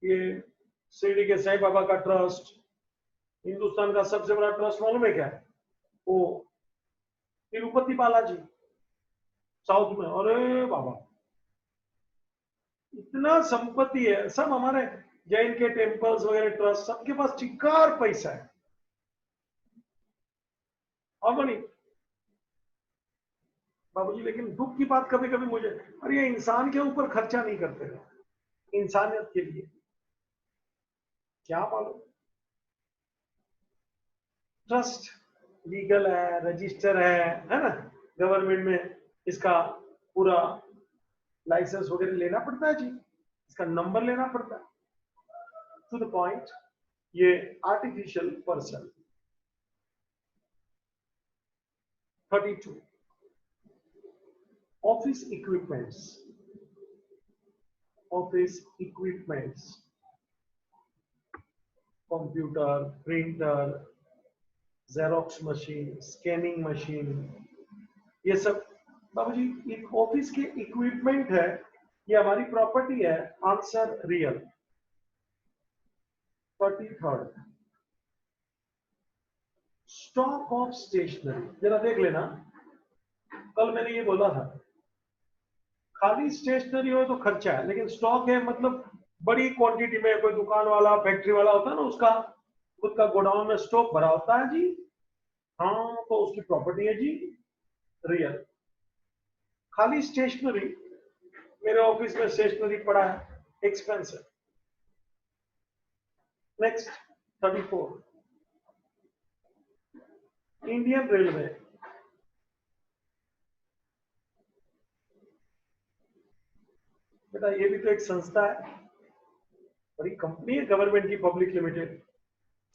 ये शिरडी के साईं बाबा का ट्रस्ट, हिंदुस्तान का सबसे बड़ा ट्रस्ट मालूम है क्या है? वो तिरुपति बालाजी साउथ में, अरे बाबा इतना संपत्ति है, सब हमारे जैन के टेम्पल्स वगैरह ट्रस्ट, सबके पास चिक्कार पैसा है। और बनी बाबूजी, लेकिन दुख की बात कभी कभी मुझे, अरे ये इंसान के ऊपर खर्चा नहीं करते, इंसानियत के लिए क्या मालूम। ट्रस्ट लीगल है, रजिस्टर है ना, गवर्नमेंट में इसका पूरा लाइसेंस वगैरह लेना पड़ता है जी, इसका नंबर लेना पड़ता है। टू द पॉइंट, ये artificial person. 32 office equipments, office equipments, computer, printer, xerox machine, scanning machine, ये सब बाबूजी एक ऑफिस के इक्विपमेंट है, ये हमारी प्रॉपर्टी है। Answer real. 33 stock of stationery, जरा देख लेना, कल मैंने ये बोला था खाली स्टेशनरी हो तो खर्चा है, लेकिन स्टॉक है मतलब बड़ी क्वांटिटी में, कोई दुकान वाला फैक्ट्री वाला होता है ना, उसका खुद का गोडाउन में स्टॉक भरा होता है जी, हाँ तो उसकी प्रॉपर्टी है जी, रियल। खाली स्टेशनरी, मेरे ऑफिस में स्टेशनरी पड़ा है, एक्सपेंस है। नेक्स्ट 34 इंडियन रेलवे, बेटा ये भी तो एक संस्था है, बड़ी कंपनी है, गवर्नमेंट की, पब्लिक लिमिटेड,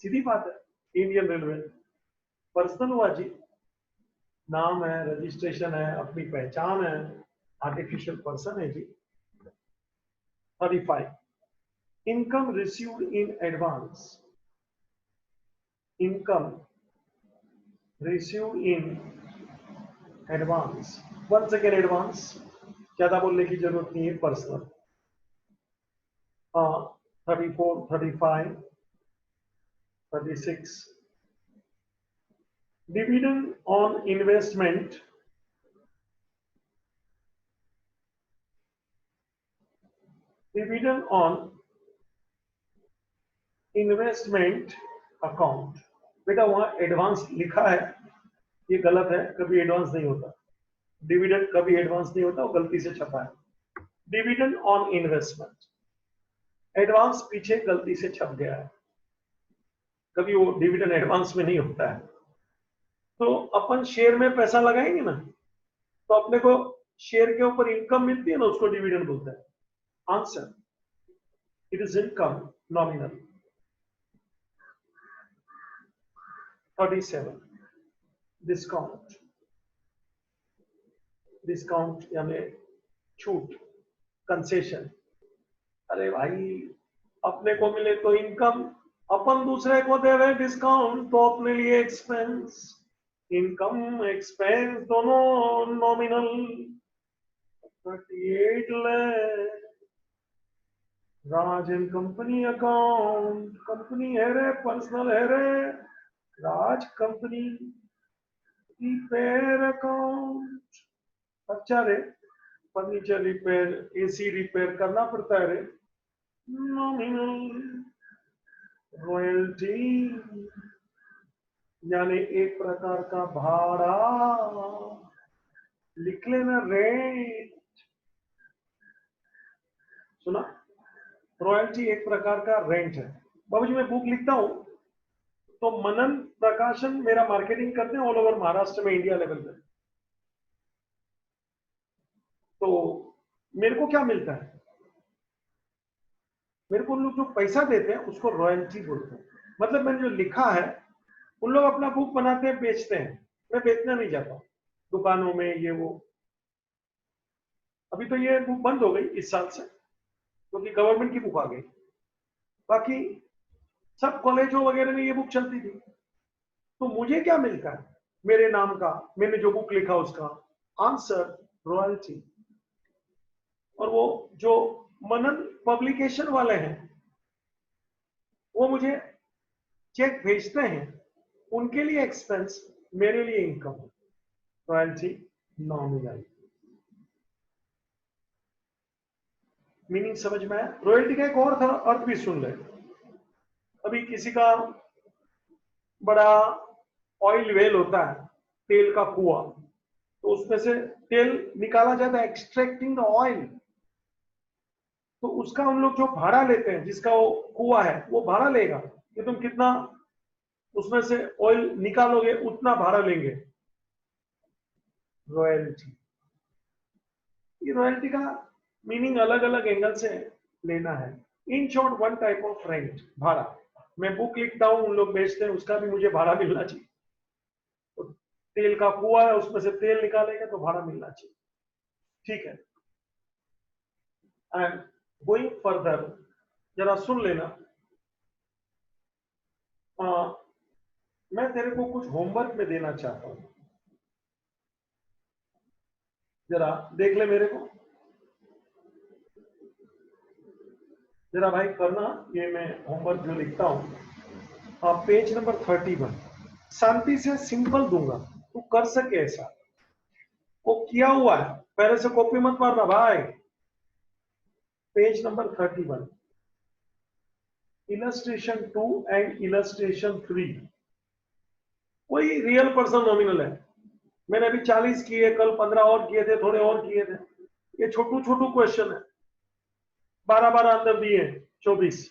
सीधी बात है। इंडियन रेलवे पर्सनल हुआ जी, नाम है, रजिस्ट्रेशन है, अपनी पहचान है, आर्टिफिशियल पर्सन है जी। 35 income received in advance, income received in advance, one second advance, ज्यादा बोलने की जरूरत नहीं है, personal. 34, 35, 36 dividend on investment, dividend on investment account, बेटा वहां एडवांस लिखा है, ये गलत है, कभी एडवांस नहीं होता, डिविडेंड कभी एडवांस नहीं होता, वो गलती से छपा है। डिविडेंड ऑन इन्वेस्टमेंट, एडवांस पीछे गलती से छप गया है, कभी वो डिविडेंड एडवांस में नहीं होता है। तो अपन शेयर में पैसा लगाएंगे ना, तो अपने को शेयर के ऊपर इनकम मिलती है ना, उसको डिविडेंड बोलते हैं। Answer it is income nominal. 37 discount, discount यानी छूट, कंसेशन। अरे भाई अपने को मिले तो इनकम, अपन दूसरे को दे रहे डिस्काउंट, तो अपने लिए एक्सपेंस, इनकम एक्सपेंस दोनों nominal. 38 lakh Raj and company account, company है रे, पर्सनल है रे, राज कंपनी रिपेयर अकाउंट। अच्छा रे, फर्नीचर रिपेयर, एसी रिपेयर करना पड़ता है रे, नॉमिनल। रॉयल्टी यानी एक प्रकार का भाड़ा, लिख लेना रेंट, सुना, रॉयल्टी एक प्रकार का रेंट है। बाबूजी मैं बुक लिखता हूं तो मनन प्रकाशन मेरा मार्केटिंग करते हैं ऑल ओवर महाराष्ट्र में, इंडिया लेवल पे, तो मेरे को क्या मिलता है, मेरे को उन लोग जो पैसा देते हैं उसको रॉयल्टी बोलते हैं। मतलब मैंने जो लिखा है, उन लोग अपना बुक बनाते हैं, बेचते हैं, मैं बेचना नहीं जाता दुकानों में ये वो। अभी तो ये बुक बंद हो गई इस साल से, क्योंकि गवर्नमेंट की बुक आ गई। बाकी सब कॉलेजों वगैरह में ये बुक चलती थी। तो मुझे क्या मिलता है मेरे नाम का, मैंने जो बुक लिखा उसका आंसर, रॉयल्टी। और वो जो मनन पब्लिकेशन वाले हैं वो मुझे चेक भेजते हैं, उनके लिए एक्सपेंस, मेरे लिए इनकम। Royalty nominal. मीनिंग समझ में आया? रॉयल्टी का एक और अर्थ भी सुन ले। अभी किसी का बड़ा ऑयल वेल होता है, तेल का कुआं, तो उसमें से तेल निकाला जाता है, एक्सट्रैक्टिंग द ऑयल। तो उसका हम लोग जो भाड़ा लेते हैं, जिसका वो कुआं है वो भाड़ा लेगा कि तुम कितना उसमें से ऑयल निकालोगे उतना भाड़ा लेंगे। रॉयल्टी। ये रॉयल्टी का मीनिंग अलग अलग एंगल से लेना है। In short one type of rent, भाड़ा। मैं बुक लिखता हूं, उन लोग बेचते हैं, उसका भी मुझे भाड़ा मिलना चाहिए। तो तेल का कुआं है, उसमें से तेल निकालेंगे तो भाड़ा मिलना चाहिए। ठीक है, एंड गोइंग फर्दर, जरा सुन लेना। मैं तेरे को कुछ होमवर्क में देना चाहता हूं, जरा देख ले मेरे को, जरा भाई करना। ये मैं होमवर्क जो लिखता हूं, पेज नंबर 31, शांति से सिंपल दूंगा, तू कर सके ऐसा। वो किया हुआ है, पहले से कॉपी मत मारना भाई। Page number 31, illustration 2 and illustration 3। कोई रियल पर्सन नॉमिनल है। मैंने अभी 40 किए, कल 15 और किए थे, थोड़े और किए थे। ये छोटू छोटू क्वेश्चन है, 12 12 अंदर दिए, 24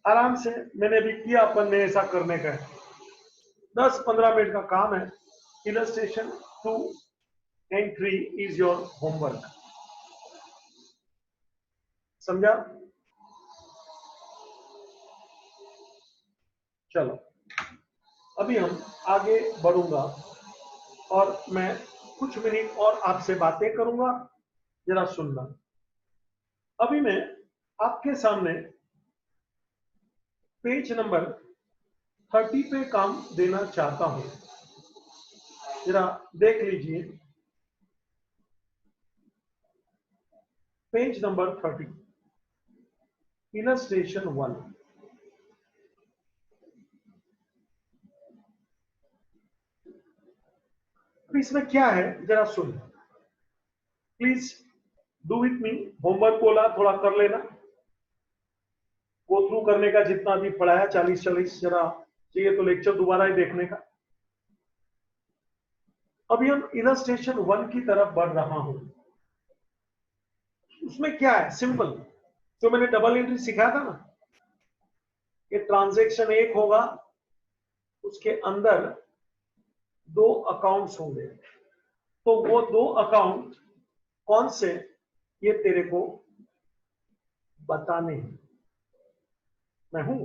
आराम से मैंने भी किया। अपन ने ऐसा करने का है, 10 15 मिनट का काम है। Illustration 2 and 3 is your homework. समझा? चलो अभी हम आगे बढ़ूंगा और मैं कुछ मिनट और आपसे बातें करूंगा, जरा सुनना। अभी मैं आपके सामने पेज नंबर 30 पे काम देना चाहता हूं, जरा देख लीजिए। Page number 30, illustration 1। इसमें क्या है जरा सुन, please do with me. Homework बोला थोड़ा कर लेना, गो थ्रू करने का, जितना भी पढ़ाया 40 जरा चाहिए तो लेक्चर दोबारा ही देखने का। अभी हम इलस्ट्रेशन 1 की तरफ बढ़ रहा हूं। उसमें क्या है, सिंपल, जो मैंने डबल एंट्री सिखाया था ना, ये ट्रांजैक्शन 1 होगा, उसके अंदर 2 अकाउंट्स होंगे। तो वो 2 अकाउंट कौन से, ये तेरे को बताने हैं। मैं हूं,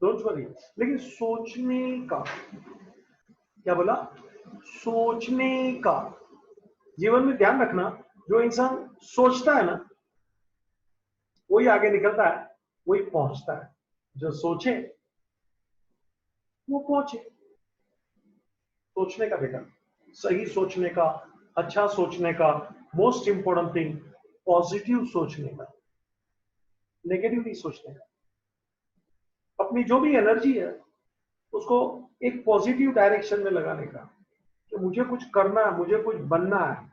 डोंट वरी। लेकिन सोचने का, क्या बोला, सोचने का। जीवन में ध्यान रखना, जो इंसान सोचता है ना वही आगे निकलता है, वही पहुंचता है। जो सोचे वो पहुंचे। सोचने का बेटा, सही सोचने का, अच्छा सोचने का, मोस्ट इंपोर्टेंट थिंग पॉजिटिव सोचने का, नेगेटिव नहीं सोचने का। अपनी जो भी एनर्जी है उसको एक पॉजिटिव डायरेक्शन में लगाने का, कि मुझे कुछ करना है, मुझे कुछ बनना है।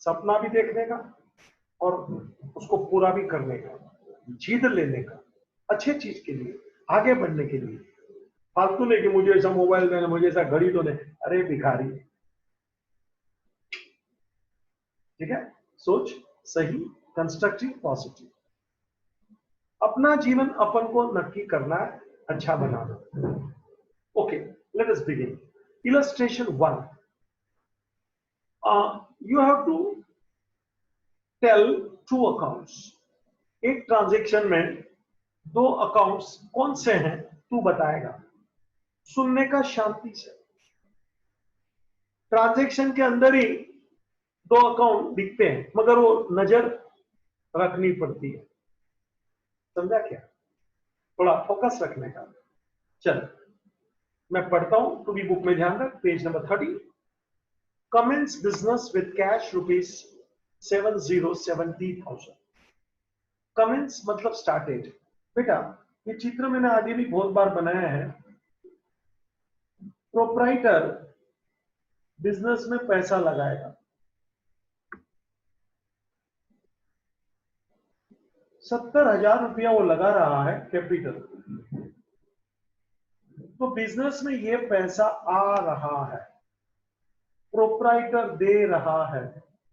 सपना भी देखने का और उसको पूरा भी करने का, जीत लेने का, अच्छे चीज के लिए, आगे बढ़ने के लिए। फालतू नहीं कि मुझे ऐसा मोबाइल देना, मुझे ऐसा घड़ी तो नहीं। अरे भिखारी, ठीक है? सोच सही, कंस्ट्रक्टिव, पॉजिटिव। अपना जीवन अपन को नक्की करना है, अच्छा बनाना। Okay, let us begin. Illustration 1, you have to tell 2 accounts. एक ट्रांजैक्शन में दो अकाउंट्स कौन से हैं तू बताएगा। सुनने का शांति से। ट्रांजैक्शन के अंदर ही दो अकाउंट दिखते हैं मगर वो नजर रखनी पड़ती है। समझा क्या? थोड़ा फोकस रखने का। चल मैं पढ़ता हूं, तू भी बुक में ध्यान रख। Page number 30। Commence business with cash rupees 70,70,000। Commence मतलब स्टार्टेड। बेटा ये चित्र मैंने आगे भी बहुत बार बनाया है। प्रोप्राइटर बिजनेस में पैसा लगाएगा, 70,000 रुपया वो लगा रहा है कैपिटल। तो बिजनेस में ये पैसा आ रहा है, प्रोप्राइटर दे रहा है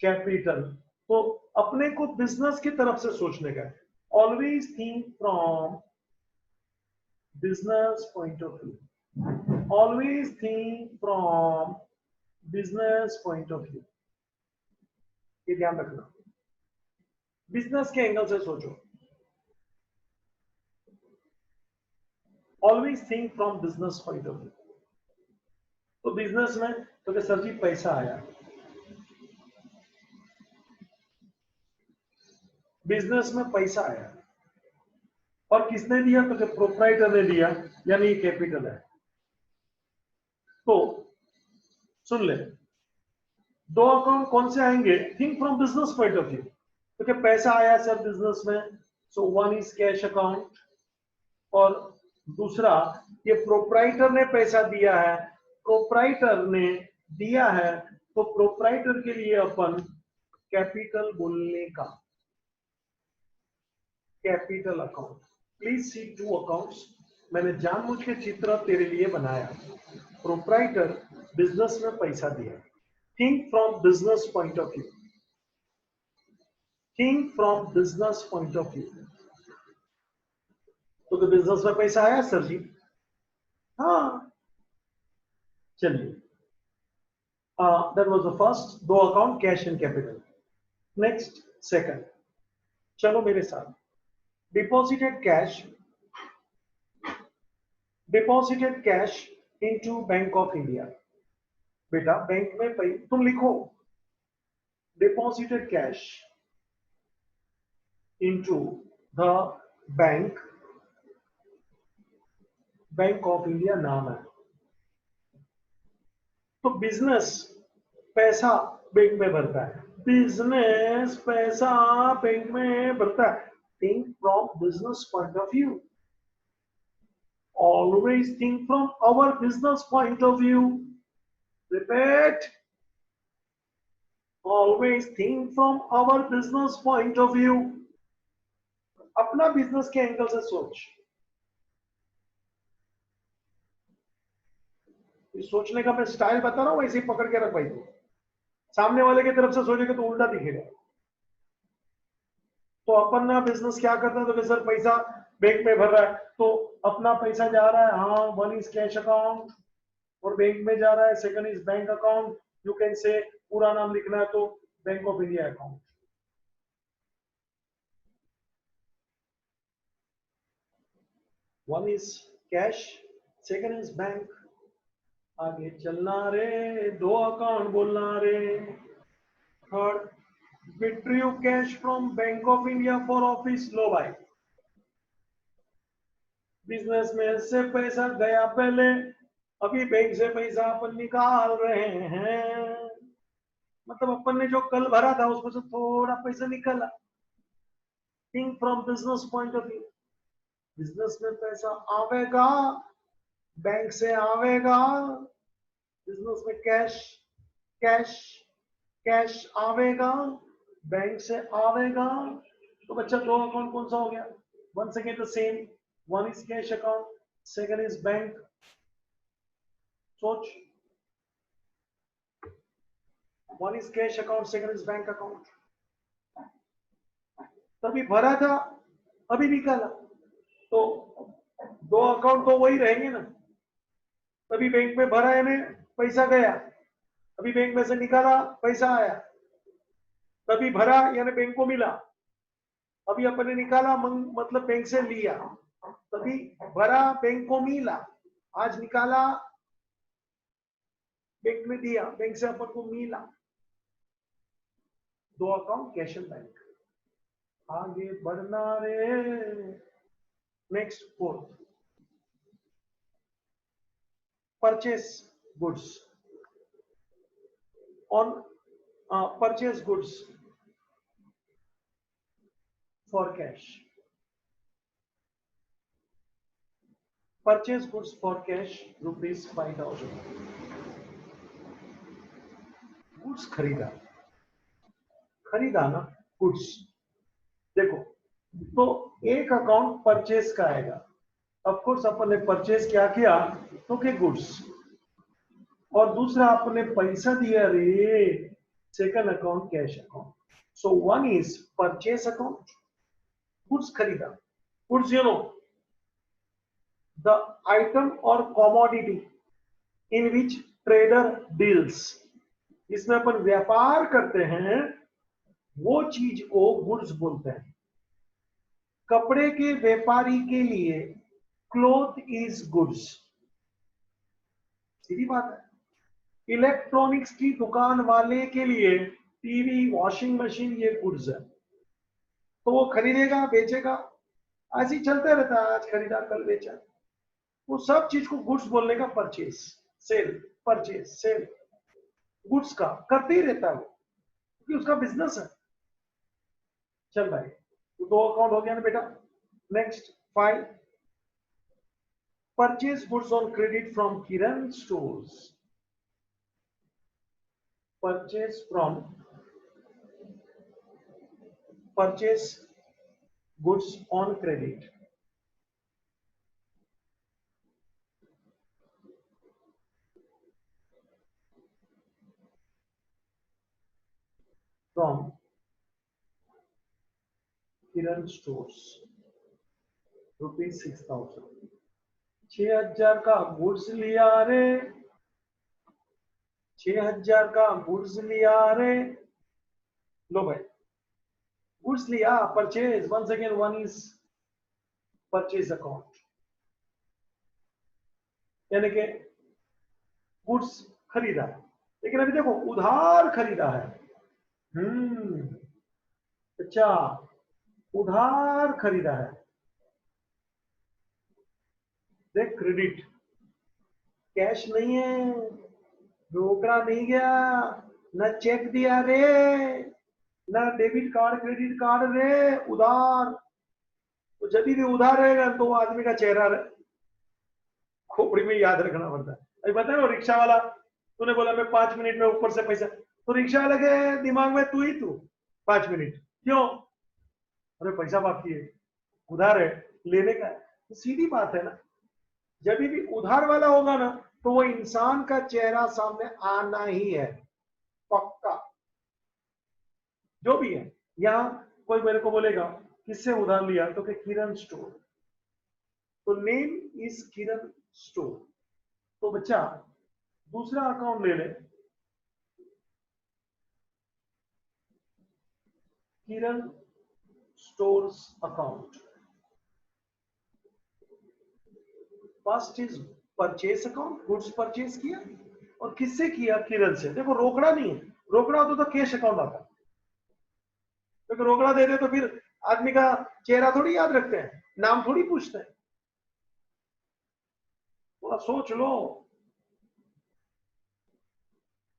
कैपिटल। तो अपने को बिजनेस की तरफ से सोचने का। Always think from business point of view. Always think from business point of view. ये ध्यान रखना, बिजनेस के एंगल से सोचो। Always think from business point of view. तो बिजनेस में तो सर जी पैसा आया, बिजनेस में पैसा आया और किसने दिया? तो प्रोप्राइटर ने दिया, यानी ये कैपिटल है। तो सुन ले, दो अकाउंट कौन से आएंगे? Think from business point of view. तो क्या पैसा आया सर बिजनेस में, सो वन इज कैश अकाउंट, और दूसरा ये प्रोप्राइटर ने पैसा दिया है, प्रोप्राइटर ने दिया है, तो प्रोप्राइटर के लिए अपन कैपिटल बोलने का, capital account. Please see two accounts. मैंने जानबूझ के चित्र तेरे लिए बनाया। प्रोप्राइटर बिजनेस में पैसा दिया। Think from business point of view. Think from business point of view. तो बिजनेस में पैसा आया सर जी? हाँ, चलिए। दैट वाज द फर्स्ट, दो account cash and capital. Next second, चलो मेरे साथ। Deposited cash, deposited cash into bank of India. बेटा बैंक में तुम लिखो deposited cash into the bank, bank of India नाम है। तो बिजनेस पैसा बैंक में भरता है, बिजनेस पैसा बैंक में भरता है। Think from business point of view. Always think from our business point of view. Repeat. Always think from our business point of view. अपना बिजनेस के एंगल से सोच। इस सोचने का मैं स्टाइल बता रहा हूं, वैसे ही पकड़ के रख भाई। तू सामने वाले की तरफ से सोचेगा तो उल्टा दिखेगा। तो अपन ना बिजनेस क्या करता है? तो सर पैसा बैंक में भर रहा है, तो अपना पैसा जा रहा है, हाँ, वन इज कैश अकाउंट और बैंक में जा रहा है, second is bank account. You can say पूरा नाम लिखना है तो Bank of India account. One is cash, second is bank. आगे चलना रे, दो अकाउंट बोलना रे। Third, withdraw cash from Bank of India for office. लो भाई, बिजनेस में से पैसा गया पहले, अभी बैंक से पैसा अपन निकाल रहे हैं। मतलब अपन ने जो कल भरा था उसमें से थोड़ा पैसा निकाला। Think from business point of view. Business में पैसा आवेगा, बैंक से आवेगा। बिजनेस में कैश, कैश, कैश आवेगा, बैंक से आवेगा। तो बच्चा दो अकाउंट कौन सा हो गया? once again the same, one is cash account, second is bank. सोच, one is cash account, second is bank account. तभी भरा था, अभी निकाला, तो दो अकाउंट तो वही रहेंगे ना। तभी बैंक में भरा है, पैसा गया, अभी बैंक में से निकाला, पैसा आया, तभी भरा यानी बैंक को मिला। अभी अपने निकाला मतलब बैंक से लिया, तभी भरा बैंक को मिला, आज निकाला बैंक में दिया, बैंक से अपन को मिला। दो अकाउंट कैश एंड बैंक। आगे बढ़ना रे। Next fourth, purchase goods on purchase goods for cash. Purchase goods for cash ₹5,000। Goods खरीदा, खरीदा ना गुड्स। देखो, तो एक अकाउंट परचेस का आएगा। ऑफ कोर्स अपन ने परचेस क्या किया, तो के गुड्स, और दूसरा आपने पैसा दिया रे, second account cash account. So one is purchase account, goods खरीदा। Goods you know the item और commodity in which trader deals, इसमें अपन व्यापार करते हैं, वो चीज को गुड्स बोलते हैं। कपड़े के व्यापारी के लिए क्लोथ इज गुड्स, सीधी बात है। इलेक्ट्रॉनिक्स की दुकान वाले के लिए टीवी, वॉशिंग मशीन, ये गुड्स है। तो वो खरीदेगा, बेचेगा, ऐसे ही चलता रहता है, आज खरीदा कल बेचा। वो सब चीज को गुड्स बोलने का purchase cell, purchase cell, goods का करते ही रहता है वो, क्योंकि उसका बिजनेस है। चल भाई, तो दो अकाउंट हो गया ना बेटा। Next 5, purchase goods on credit from Kiran stores. Purchase from, purchase goods on credit from Kiran stores ₹6,000। 6,000 का गुड्स लिया रे, 6,000 का गुड्स लिया रे। लो भाई, गुड्स लिया, purchase, once again one is purchase account, यानी कि गुड्स खरीदा। लेकिन अभी देखो, उधार खरीदा है। अच्छा, उधार खरीदा है। देख, क्रेडिट, कैश नहीं है, रोकड़ा नहीं गया, न चेक दिया रे, न डेबिट कार्ड क्रेडिट कार्ड रे, उधार। तो जब भी उधार रहेगा तो वो आदमी का चेहरा खोपड़ी में याद रखना पड़ता है। अभी बता ना, रिक्शा वाला, तूने बोला मैं 5 मिनट में ऊपर से पैसा, तो रिक्शा वाले के दिमाग में तू ही तू 5 मिनट क्यों, अरे पैसा बाकी है, उधार है, लेने का है। तो सीधी बात है ना, जब भी उधार वाला होगा ना, तो वो इंसान का चेहरा सामने आना ही है, पक्का। जो भी है, यहाँ कोई मेरे को बोलेगा किससे उधार लिया, तो कि किरण स्टोर, तो नेम इज किरण स्टोर। तो बच्चा दूसरा अकाउंट ले ले, Kiran stores account. First is purchase account, goods purchase किया, और किससे किया, किरण से। देखो, रोकड़ा नहीं है, रोकड़ा होता तो कैश अकाउंट आता, क्योंकि रोकड़ा दे दे तो फिर आदमी का चेहरा थोड़ी याद रखते हैं, नाम थोड़ी पूछते हैं। थोड़ा सोच लो,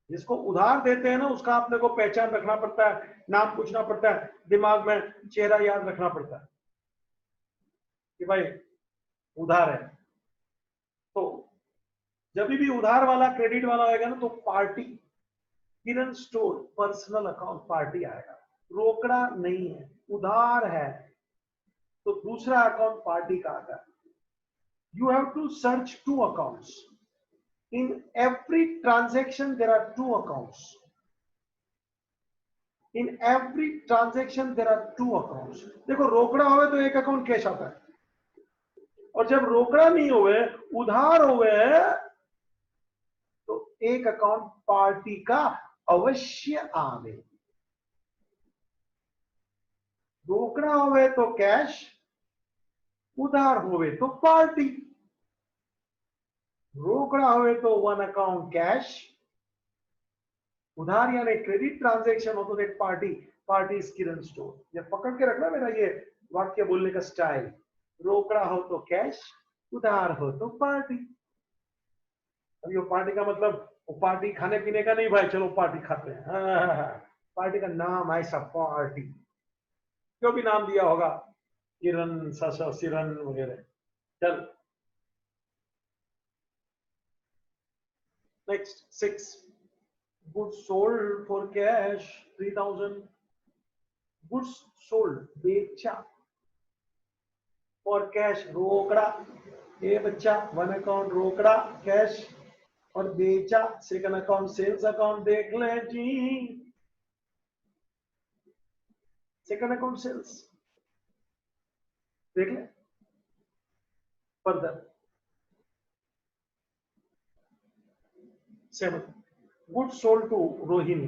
जिसको उधार देते हैं ना, उसका अपने को पहचान रखना पड़ता है, नाम पूछना पड़ता है, दिमाग में चेहरा याद रखना पड़ता है कि भाई उधार है। तो जब भी उधार वाला क्रेडिट वाला आएगा ना, तो पार्टी, किरण स्टोर पर्सनल अकाउंट पार्टी आएगा, रोकड़ा नहीं है, उधार है, तो दूसरा अकाउंट पार्टी का आता है। You have to search 2 accounts, in every transaction there are 2 accounts, in every transaction there are 2 accounts। देखो, रोकड़ा होवे तो एक अकाउंट कैश आता है, और जब रोकड़ा नहीं होवे, उधार होवे, तो एक अकाउंट पार्टी का अवश्य आवे। रोकड़ा होवे तो कैश, उधार होवे तो पार्टी। रोकड़ा होवे तो वन अकाउंट कैश, उधार यानी क्रेडिट ट्रांजैक्शन हो तो that party, party is Kiran store. ये पकड़ के रखना मेरा ये वाक्य बोलने का स्टाइल। रोकड़ा हो तो कैश, उधार हो तो पार्टी। अभी वो पार्टी का मतलब वो पार्टी खाने पीने का नहीं भाई, चलो पार्टी खाते हैं। पार्टी का नाम ऐसा पार्टी, जो भी नाम दिया होगा, किरण ससा सिरन वगैरह। चल next 6, goods sold for cash 3000। Goods sold बेचा, फॉर कैश रोकड़ा। ये बच्चा वन अकाउंट रोकड़ा कैश, और बेचा सेकंड अकाउंट सेल्स अकाउंट। देख ले जी, सेकंड अकाउंट सेल्स देख ले। Further 7, goods sold to Rohini.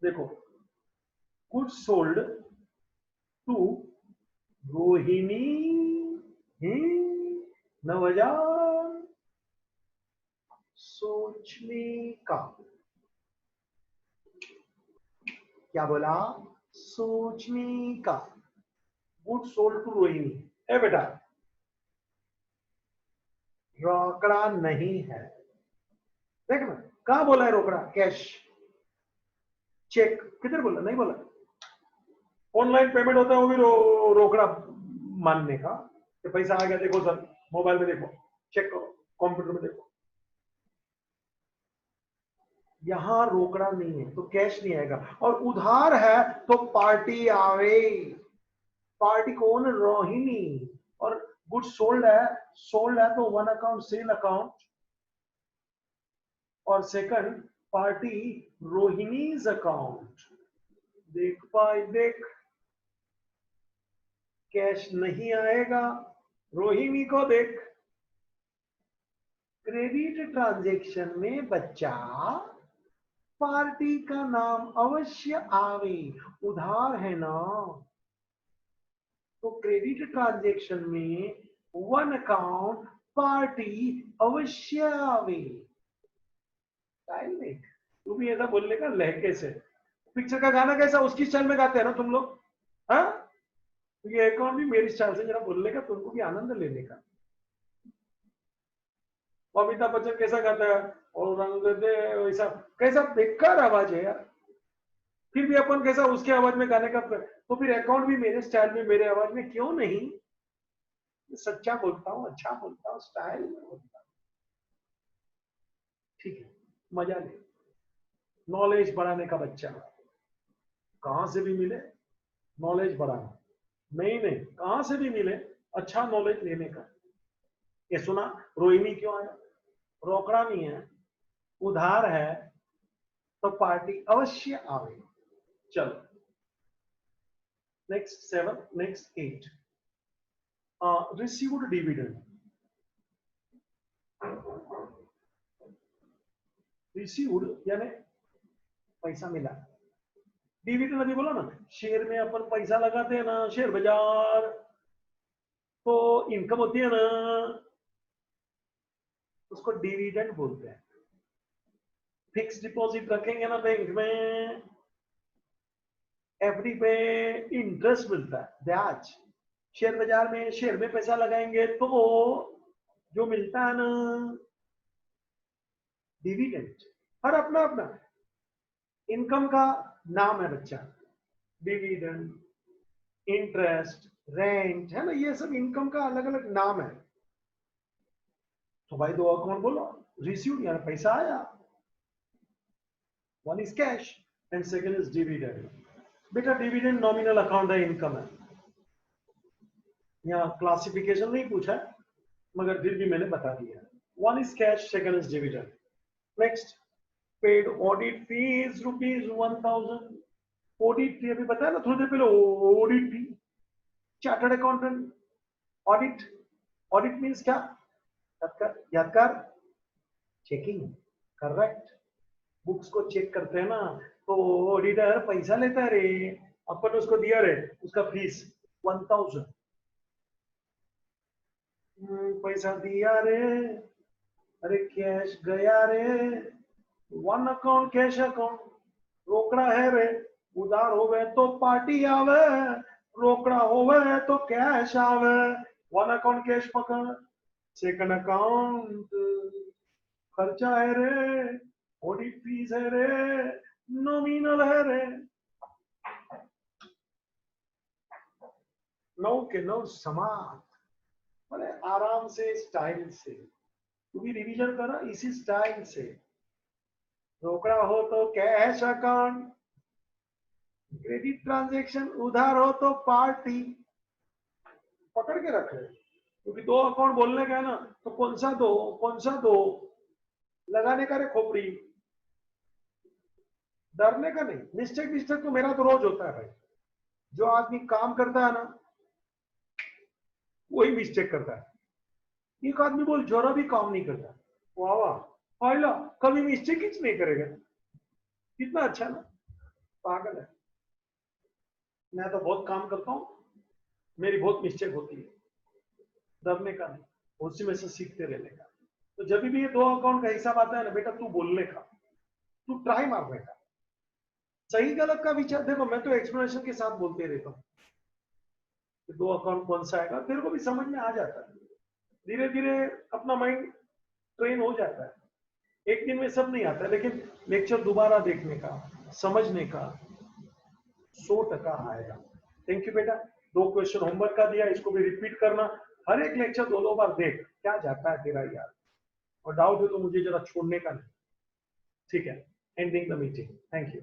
देखो, गुड्स सोल्ड टू रोहिणी, 9,000। सोचने का, क्या बोला? सोचने का। Good sold to Rohini. ए बेटा, रोकड़ा नहीं है। देखना कहां बोला है रोकड़ा? कैश, चेक किधर बोला? नहीं बोला। ऑनलाइन पेमेंट होता है वो भी रोकड़ा मानने का, कि पैसा आ गया देखो सर, मोबाइल में देखो, चेक करो, कंप्यूटर में देखो। यहां रोकड़ा नहीं है तो कैश नहीं आएगा, और उधार है तो पार्टी आवे। पार्टी कौन? रोहिणी। और गुड सोल्ड है, सोल्ड है तो वन अकाउंट सेल अकाउंट, और सेकंड पार्टी रोहिणीज अकाउंट। देख पाए, देख, कैश नहीं आएगा। रोहिणी को देख, क्रेडिट ट्रांजैक्शन में बच्चा पार्टी का नाम अवश्य आवे, उधार है ना, तो क्रेडिट ट्रांजैक्शन में वन अकाउंट पार्टी अवश्य आवे। स्टाइल देख, तू भी ऐसा बोलने का लहके से। पिक्चर का गाना कैसा उसकी स्टाइल में गाते हैं ना तुम लोग, हाँ? तो ये अकाउंट भी मेरी स्टाइल से जरा बोलने का, तुमको भी आनंद लेने का। अमिताभ बच्चन कैसा गाता है? और रंग दे वैसा, कैसा बेकार आवाज है यार। फिर भी अपन कैसा उसके आवाज में गाने का, तो फिर अकाउंट भी मेरे स्टाइल में मेरे आवाज में क्यों नहीं? सच्चा बोलता हूँ, अच्छा बोलता हूँ, स्टाइल में बोलता हूँ। ठीक है, मजा ले। नॉलेज बढ़ाने का बच्चा, कहां से भी मिले नॉलेज बढ़ाना, नहीं नहीं कहां से भी मिले अच्छा नॉलेज लेने का। ये सुना, रोहिणी क्यों आया? रोकड़ा नहीं है, उधार है, तो पार्टी अवश्य आवे। चलो next 7, next 8, received dividend. Received यानी पैसा मिला। डिविडेंड अभी बोला ना, शेयर में अपन पैसा लगाते हैं ना, शेयर बाजार, तो इनकम होती है ना, उसको डिविडेंड बोलते हैं। फिक्स डिपॉजिट रखेंगे ना बैंक में, एफडी पे इंटरेस्ट मिलता है, ब्याज। शेयर बाजार में शेयर में पैसा लगाएंगे तो जो मिलता है ना, डिविडेंड। हर अपना अपना इनकम का नाम है बच्चा। डिविडेंड, इंटरेस्ट, रेंट, है ना, ये सब इनकम का अलग अलग नाम है। तो भाई दो अकाउंट बोलो, रिसीव यानी पैसा आया, one is cash and second is dividend. बेटा डिविडेंड नॉमिनल अकाउंट है, इनकम है। यहाँ क्लासिफिकेशन नहीं पूछा है, मगर फिर भी मैंने बता दिया। One is cash, second is dividend. Next, paid audit fees ₹1000। Audit fee अभी बताया ना थोड़ी देर पहले, audit fee, chartered accountant. Audit, audit means क्या? याद कर, चेकिंग, करेक्ट। बुक्स को चेक करते हैं ना, तो ऑडिटर पैसा लेता है रे। अपन उसको दिया रे, उसका फीस 1000, पैसा दिया रे, अरे कैश गया रे, वन अकाउंट कैश अकाउंट, रोकड़ा है रे, उधार होवे तो पार्टी आवे, रोकड़ा होवे तो कैश आवे, वन अकाउंट कैश पकड़, सेकंड अकाउंट खर्चा है रे, ऑडिट फीस है रे, नॉमिनल है रे। नौ के नौ समान, अरे आराम से स्टाइल से तू भी रिवीजन करा इसी स्टाइल से। रोकड़ा हो तो कैश अकाउंट, क्रेडिट ट्रांजैक्शन, उधार हो तो पार्टी, पकड़ के रख रहे, क्योंकि दो अकाउंट बोलने का है ना, तो कौन सा दो लगाने का रे खोपड़ी, डरने का नहीं। मिस्टेक तो मेरा तो रोज होता है भाई, जो आदमी काम करता है ना वही मिस्टेक करता है। एक आदमी बोल जरा भी काम नहीं करता, वाह वाह, पहला कभी मिस्टेक ही नहीं करेगा, कितना अच्छा ना, पागल है। मैं तो बहुत काम करता हूँ, मेरी बहुत मिस्टेक होती है, डरने का नहीं, उसी में से सीखते रहने का। तो जब भी ये दो अकाउंट का हिसाब आता है ना बेटा, तू बोलने का, तू ट्राई मारने का, सही गलत का विचार देखो, मैं तो एक्सप्लेनेशन के साथ बोलते रहता हूँ कि दो अकाउंट कौन सा आएगा, तेरे को भी समझ में आ जाता है, धीरे धीरे अपना माइंड ट्रेन हो जाता है। एक दिन में सब नहीं आता, लेकिन लेक्चर दोबारा देखने का, समझने का 100% आएगा। थैंक यू बेटा। दो क्वेश्चन होमवर्क का दिया, इसको भी रिपीट करना, हर एक लेक्चर दो बार देख, क्या जाता है तेरा यार, और डाउट है तो मुझे जरा छोड़ने का नहीं, ठीक है। Ending the meeting, thank you.